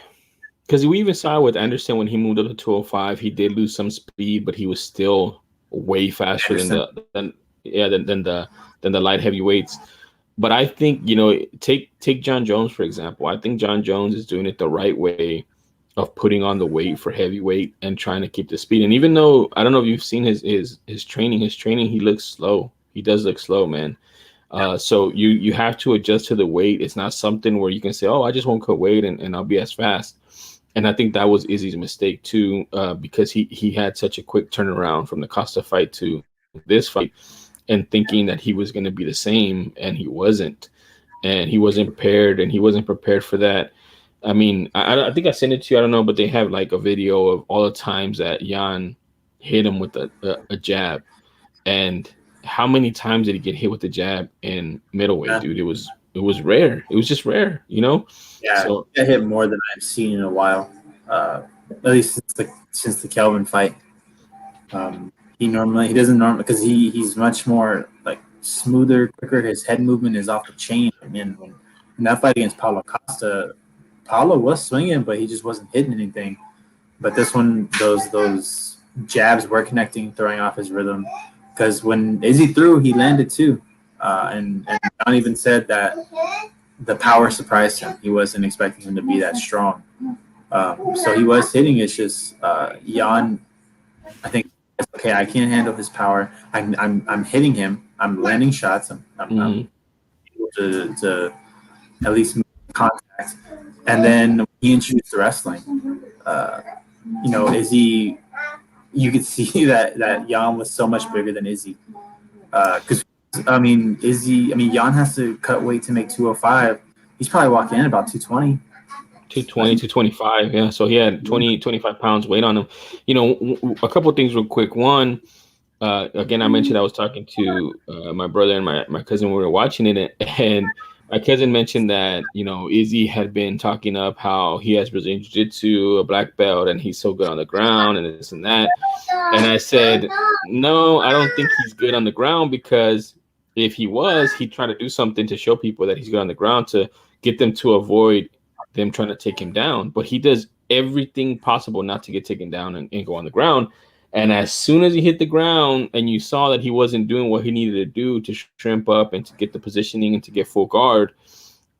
because we even saw with Anderson when he moved up to 205, he did lose some speed, but he was still way faster than Anderson. the light heavyweights. But I think take John Jones for example. I think John Jones is doing it the right way of putting on the weight for heavyweight and trying to keep the speed. And even though I don't know if you've seen his training, he looks slow. He does look slow, man. So you have to adjust to the weight. It's not something where you can say, "Oh, I just won't cut weight and I'll be as fast." And I think that was Izzy's mistake too, because he had such a quick turnaround from the Costa fight to this fight, and thinking that he was going to be the same, and he wasn't, and he wasn't prepared for that. I mean, I think I sent it to you. I don't know, but they have like a video of all the times that Jan hit him with a jab, and how many times did he get hit with the jab in middleweight, Yeah, dude? It was rare. It was just rare, you know. yeah, So he got hit more than I've seen in a while. At least since the Kelvin fight. He doesn't normally because he's much more like smoother, quicker. His head movement is off the chain. I mean, in that fight against Paulo Costa, Paulo was swinging, but he just wasn't hitting anything. But this one, those jabs were connecting, throwing off his rhythm. Because when Izzy threw, he landed too. And John even said that the power surprised him. He wasn't expecting him to be that strong. So he was hitting. It's just Jan. I think okay. I can't handle his power. I'm hitting him. I'm landing shots. I'm able to at least make contact. And then he introduced the wrestling. Izzy, you could see that Jan was so much bigger than Izzy. Because Jan has to cut weight to make 205. He's probably walking in about 220. 220, 225. Yeah. So he had 25 pounds weight on him. You know, a couple of things real quick. One, again, I mentioned I was talking to my brother and my cousin. We were watching it, and my cousin mentioned that, you know, Izzy had been talking up how he has Brazilian Jiu-Jitsu, a black belt, and he's so good on the ground and this and that. And I said, no, I don't think he's good on the ground, because if he was, he'd try to do something to show people that he's good on the ground to get them to avoid them trying to take him down. But he does everything possible not to get taken down and go on the ground. And as soon as he hit the ground and you saw that he wasn't doing what he needed to do to shrimp up and to get the positioning and to get full guard,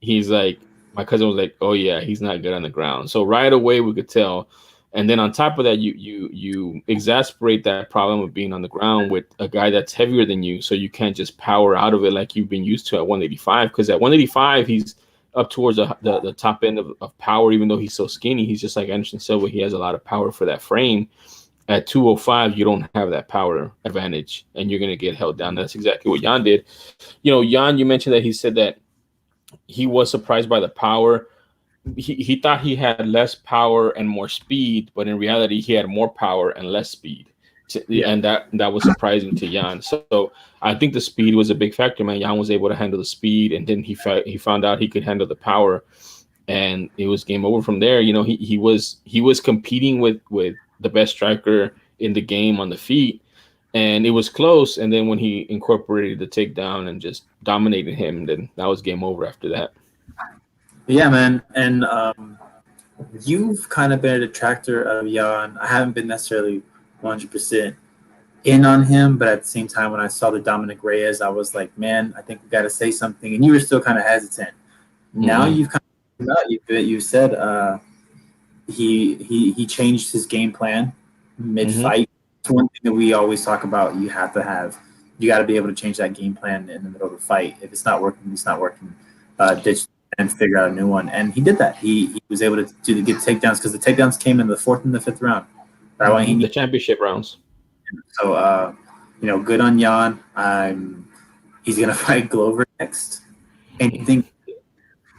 he's like, my cousin was like, oh yeah, he's not good on the ground. So right away we could tell. And then on top of that, you exasperate that problem of being on the ground with a guy that's heavier than you, so you can't just power out of it like you've been used to at 185. Because at 185, he's up towards the top end of power, even though he's so skinny. He's just like Anderson Silva. He has a lot of power for that frame. At 205, you don't have that power advantage, and you're going to get held down. That's exactly what Jan did. You know, Jan, you mentioned that he said that he was surprised by the power. He thought he had less power and more speed, but in reality, he had more power and less speed. And that was surprising to Jan. So I think the speed was a big factor, man. Jan was able to handle the speed, and then he found out he could handle the power, and it was game over from there. You know, he was competing with the best striker in the game on the feet, and it was close. And then when he incorporated the takedown and just dominated him, then that was game over after that. Yeah, man. And you've kind of been a detractor of Jan. I haven't been necessarily 100% in on him, but at the same time, when I saw the Dominic Reyes, I was like, man, I think we got to say something. And you were still kind of hesitant. Now you've kind of you said he changed his game plan mid-fight. It's one thing that we always talk about. You got to be able to change that game plan in the middle of the fight. If it's not working, it's not working. Ditch and figure out a new one. And he did that. He was able to get takedowns, because the takedowns came in the 4th and the 5th round. Right when the championship rounds. So, good on Jan. He's going to fight Glover next. And you think,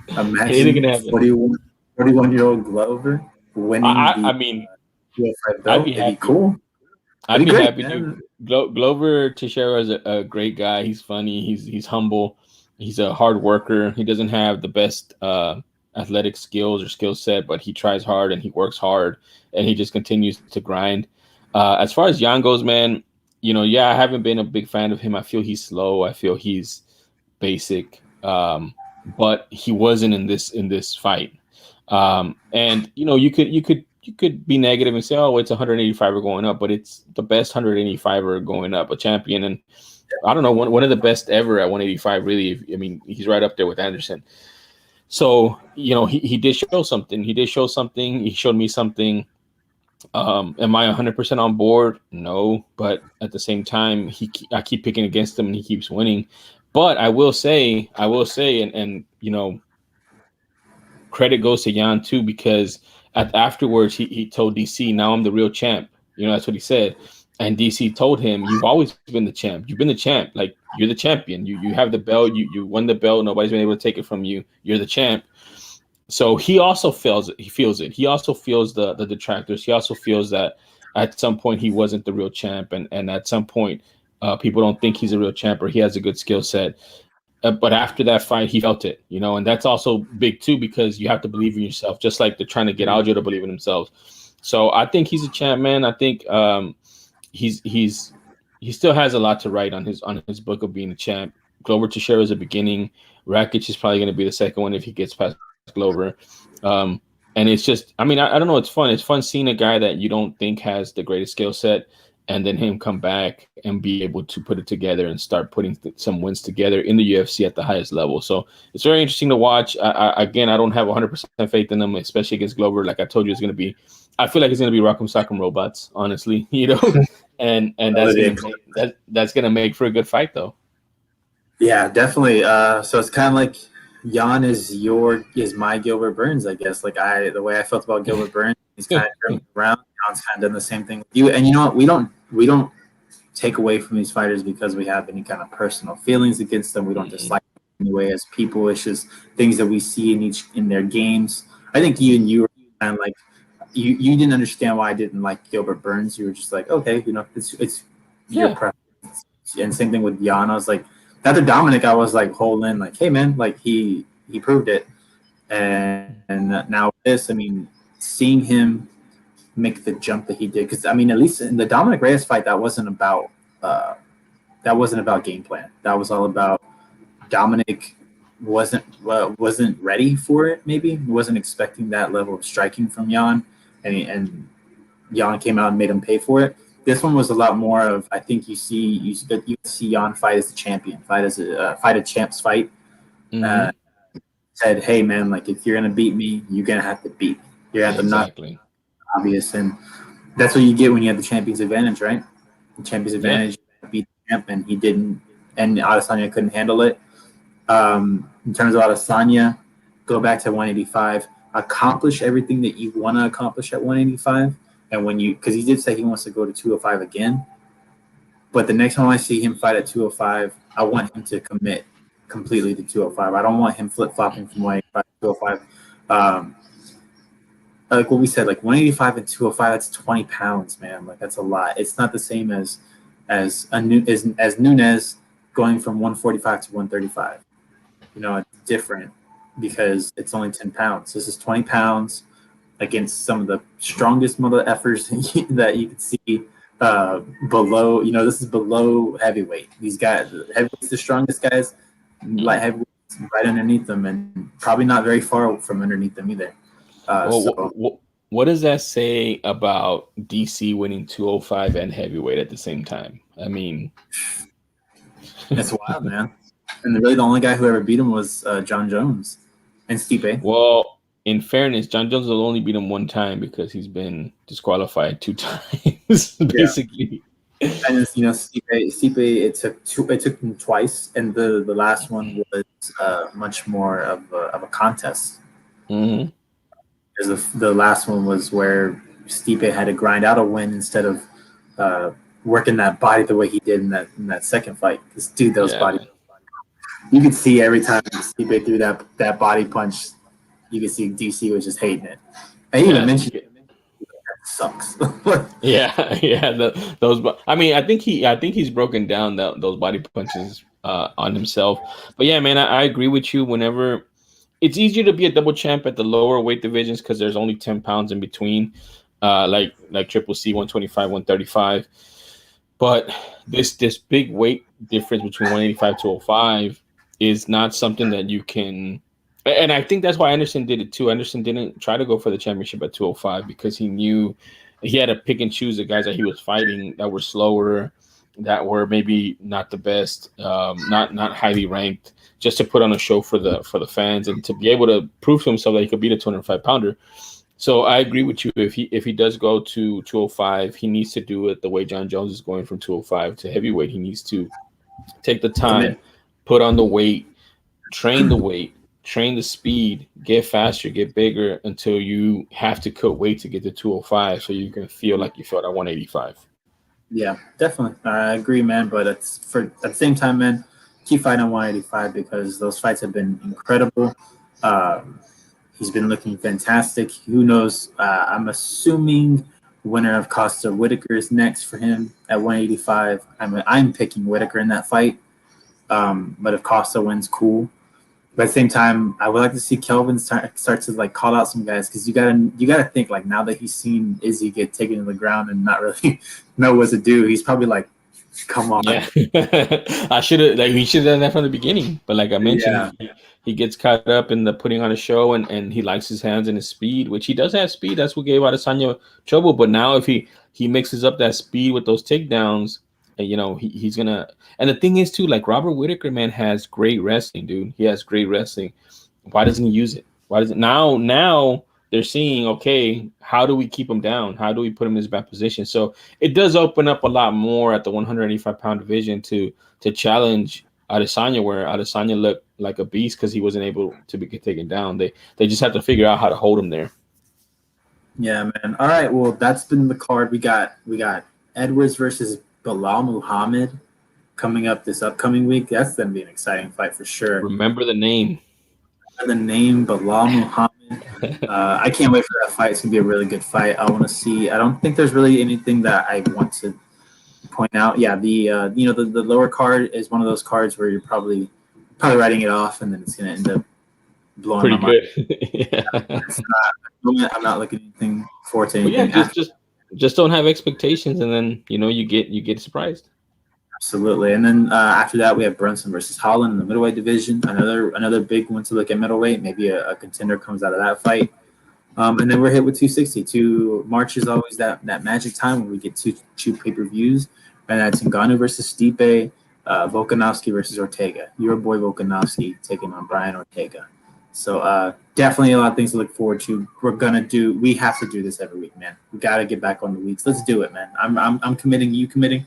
imagine 41-year-old Glover winning the belt. It'd be cool. I'd be happy to. Glover Teixeira is a great guy. He's funny. He's humble. He's a hard worker. He doesn't have the best athletic skills or skill set, but he tries hard and he works hard, and he just continues to grind. As far as Jan goes, man, I haven't been a big fan of him. I feel he's slow. I feel he's basic. But he wasn't in this fight. And you could be negative and say, oh, it's 185er going up, but it's the best 185er going up, a champion. And I don't know, one of the best ever at 185, really. I mean, he's right up there with Anderson. So, he did show something. He showed me something. Am I 100% on board? No, but at the same time, I keep picking against him and he keeps winning. But I will say, and credit goes to Jan too, because afterwards he told DC, now I'm the real champ. That's what he said. And DC told him, you've always been the champ. You've been the champ. Like, you're the champion. You have the belt. You won the belt. Nobody's been able to take it from you. You're the champ. So he also feels it. He feels it. He also feels the detractors. He also feels that at some point he wasn't the real champ, and at some point people don't think he's a real champ or he has a good skill set. But after that fight, he felt it, and that's also big too because you have to believe in yourself, just like they're trying to get Aljo to believe in themselves. So I think he's a champ, man. I think he still has a lot to write on his book of being a champ. Glover Teixeira is a beginning. Rakic is probably going to be the second one if he gets past Glover. And it's just, I mean, I don't know. It's fun. It's fun seeing a guy that you don't think has the greatest skill set, and then him come back and be able to put it together and start putting some wins together in the UFC at the highest level. So it's very interesting to watch. Again, I don't have 100% faith in him, especially against Glover. Like I told you, I feel like it's going to be Rock'em Sock'em Robots, honestly, and that's gonna make for a good fight, though. Yeah, definitely. So it's kind of like Jan is my Gilbert Burns, I guess. Like the way I felt about Gilbert Burns, he's kind of turned around. Jan's kind of done the same thing with you. And you know what? We don't take away from these fighters because we have any kind of personal feelings against them. We don't dislike them anyway as people. It's just things that we see in their games. I think you were kind of like you didn't understand why I didn't like Gilbert Burns. You were just like, okay, it's your preference. And same thing with Jan. I was like, after Dominic, I was like holding like, hey man, like he proved it. And now this, I mean, seeing him make the jump that he did, because I mean, at least in the Dominic Reyes fight, that wasn't about game plan. That was all about Dominic wasn't ready for it. Maybe wasn't expecting that level of striking from Jan, and Jan came out and made him pay for it. This one was a lot more of, I think you see Jan fight as a champion, fight a champs fight. Said, hey man, like if you're gonna beat me, you're gonna have to beat me. You're gonna have to knock obvious, and that's what you get when you have the champion's advantage, right? The champion's advantage, beat the champ, and he didn't, and Adesanya couldn't handle it. In terms of Adesanya, go back to 185, accomplish everything that you want to accomplish at 185, and because he did say he wants to go to 205 again, but the next time I see him fight at 205, I want him to commit completely to 205. I don't want him flip-flopping from 185 to 205. Like what we said, like 185 and 205, that's 20 pounds, man. Like that's a lot. It's not the same as Nunes going from 145 to 135. It's different because it's only 10 pounds. This is 20 pounds against some of the strongest mother effers that you could see below. This is below heavyweight. These guys, heavyweight's the strongest guys, light heavyweight right underneath them, and probably not very far from underneath them either. What does that say about DC winning 205 and heavyweight at the same time? I mean, that's wild, man. And really, the only guy who ever beat him was John Jones and Stipe. Well, in fairness, John Jones will only beat him one time because he's been disqualified 2 times, basically. And Stipe, it took him twice, and the last one was much more of a contest. Mm-hmm. Because the last one was where Stipe had to grind out a win instead of working that body the way he did in that second fight. Because dude, those body, you could see every time Stipe threw that body punch, you could see DC was just hating it. I even mentioned it. Sucks. Those. I mean, I think he's broken down those body punches on himself. But yeah, man, I agree with you. Whenever it's easier to be a double champ at the lower weight divisions because there's only 10 pounds in between, like Triple C 125, 135. But this big weight difference between 185 to 205 is not something that you can. And I think that's why Anderson did it too. Anderson didn't try to go for the championship at 205 because he knew he had to pick and choose the guys that he was fighting that were slower, that were maybe not the best, not highly ranked, just to put on a show for the fans and to be able to prove to himself that he could beat a 205 pounder. So I agree with you. If he does go to 205, he needs to do it the way John Jones is going from 205 to heavyweight. He needs to take the time, put on the weight, train the weight, train the speed, get faster, get bigger until you have to cut weight to get to 205 so you can feel like you felt at 185. Yeah, definitely. I agree, man. But at the same time, man, keep fighting on 185 because those fights have been incredible. He's been looking fantastic. Who knows? I'm assuming winner of Costa Whitaker is next for him at 185. I'm picking Whitaker in that fight. But if Costa wins, cool. But at the same time, I would like to see Kelvin start to like call out some guys, because you gotta think, like, now that he's seen Izzy get taken to the ground and not really know what to do, he's probably like, come on. Yeah, I should have we should have done that from the beginning. But like I mentioned, he gets caught up in the putting on a show, and he likes his hands and his speed, which he does have speed. That's what gave Adesanya trouble. But now if he mixes up that speed with those takedowns, and he's gonna. And the thing is too, like Robert Whitaker, man, has great wrestling, dude. He has great wrestling. Why doesn't he use it? Why does it now? They're seeing, okay, how do we keep him down? How do we put him in his bad position? So it does open up a lot more at the 185-pound division to challenge Adesanya, where Adesanya looked like a beast because he wasn't able to get taken down. They just have to figure out how to hold him there. Yeah, man. All right, well, that's been the card. We got Edwards versus Bilal Muhammad coming up this upcoming week. That's going to be an exciting fight for sure. Remember the name. Bilal Muhammad. I can't wait for that fight. It's gonna be a really good fight. I want to see. I don't think there's really anything that I want to point out. Yeah, the lower card is one of those cards where you're probably writing it off, and then it's gonna end up blowing pretty my good. Yeah. I'm not looking anything forward to anything. Yeah, just don't have expectations, and then you get surprised. Absolutely. And then after that, we have Brunson versus Holland in the middleweight division. Another big one to look at middleweight. Maybe a contender comes out of that fight. And then we're hit with 260. March is always that magic time when we get two pay-per-views. And that's Ngannou versus Stipe, Volkanovski versus Ortega. Your boy Volkanovski taking on Brian Ortega. So definitely a lot of things to look forward to. We have to do this every week, man. We got to get back on the weeks. Let's do it, man. I'm committing. You committing?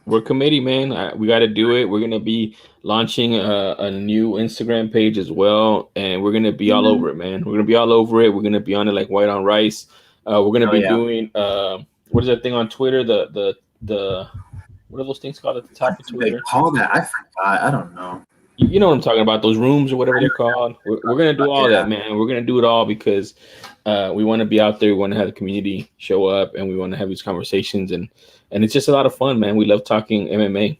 We're committing, man. We got to do it. We're gonna be launching a new Instagram page as well, and we're gonna be all over it, man. We're gonna be all over it. We're gonna be on it like white on rice. We're gonna be doing what is that thing on Twitter? The what are those things called at the top of Twitter? They call that? I forgot. I don't know. You know what I'm talking about? Those rooms or whatever they're called. We're gonna do all that, man. We're gonna do it all because we want to be out there. We want to have the community show up, and we want to have these conversations, and it's just a lot of fun, man. We love talking MMA.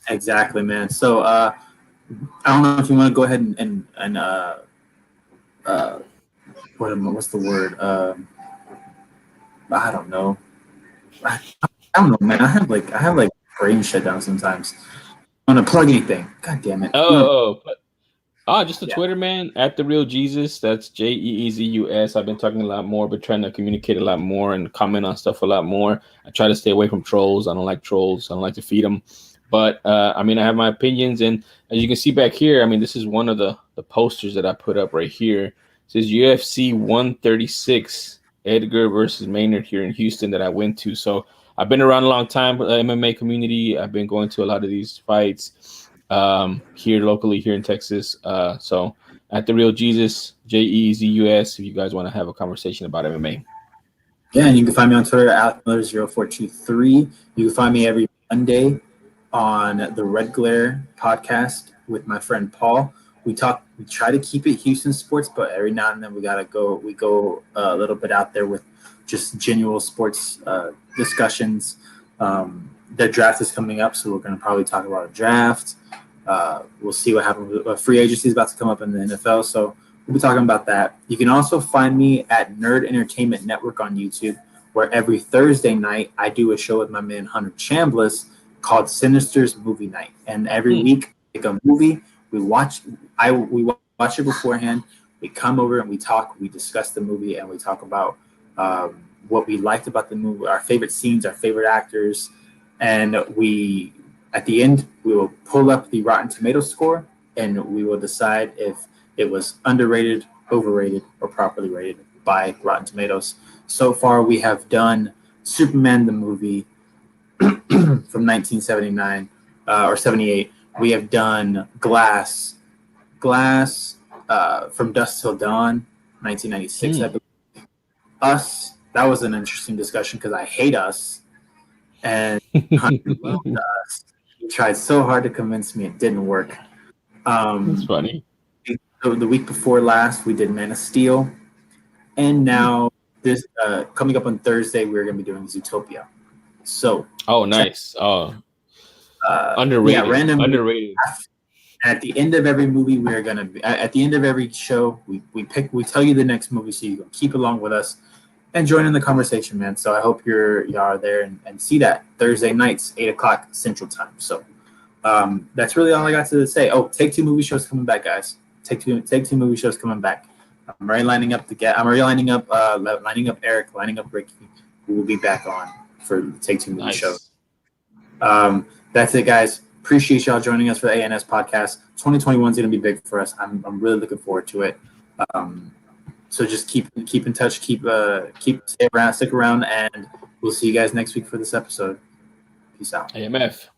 Exactly, man. So I don't know if you want to go ahead and what's the word? I don't know. I don't know, man. I have like brain shutdown sometimes. I want to plug anything. God damn it. Just the Twitter, man, at the real Jesus. That's JEEZUS. I've been talking a lot more, but trying to communicate a lot more and comment on stuff a lot more. I try to stay away from trolls. I don't like trolls. I don't like to feed them. But I have my opinions, and as you can see back here, this is one of the posters that I put up right here. It says UFC 136, Edgar versus Maynard here in Houston that I went to. So I've been around a long time with the MMA community. I've been going to a lot of these fights here locally here in Texas. So at the real Jesus, JEZUS, if you guys want to have a conversation about MMA. Yeah, and you can find me on Twitter at Miller0423. You can find me every Monday on the Red Glare podcast with my friend Paul. We try to keep it Houston sports, but every now and then we go a little bit out there with just genuine sports discussions. The draft is coming up, so we're going to probably talk about a draft. We'll see what happens. Free agency is about to come up in the NFL, so we'll be talking about that. You can also find me at Nerd Entertainment Network on YouTube, where every Thursday night I do a show with my man Hunter Chambliss called Sinister's Movie Night. And every week, we pick a movie, we watch it beforehand, we come over and we talk, we discuss the movie, and we talk about what we liked about the movie, our favorite scenes, our favorite actors, and at the end, we will pull up the Rotten Tomatoes score, and we will decide if it was underrated, overrated, or properly rated by Rotten Tomatoes. So far, we have done Superman the movie from 1979 or 78. We have done Glass from Dusk Till Dawn, 1996. I believe. Us, that was an interesting discussion because I hate Us, and Hunter loved Us. He tried so hard to convince me, it didn't work. That's funny. the week before last, we did Man of Steel, and now this coming up on Thursday, we're going to be doing Zootopia. So, Oh, nice. Oh, yeah, underrated. random. Underrated. At the end of every movie, we're gonna be at the end of every show. We tell you the next movie, so you can keep along with us and join in the conversation, man. So I hope y'all are there and see that Thursday nights, 8 o'clock Central Time. So that's really all I got to say. Oh, Take Two movie shows coming back, guys. Take two movie shows coming back. I'm already lining up lining up Eric, lining up Ricky, who will be back on for the Take Two movie show. That's it, guys. Appreciate y'all joining us for the ANS podcast. 2021 is going to be big for us. I'm really looking forward to it. So just keep in touch, stick around, and we'll see you guys next week for this episode. Peace out. AMF.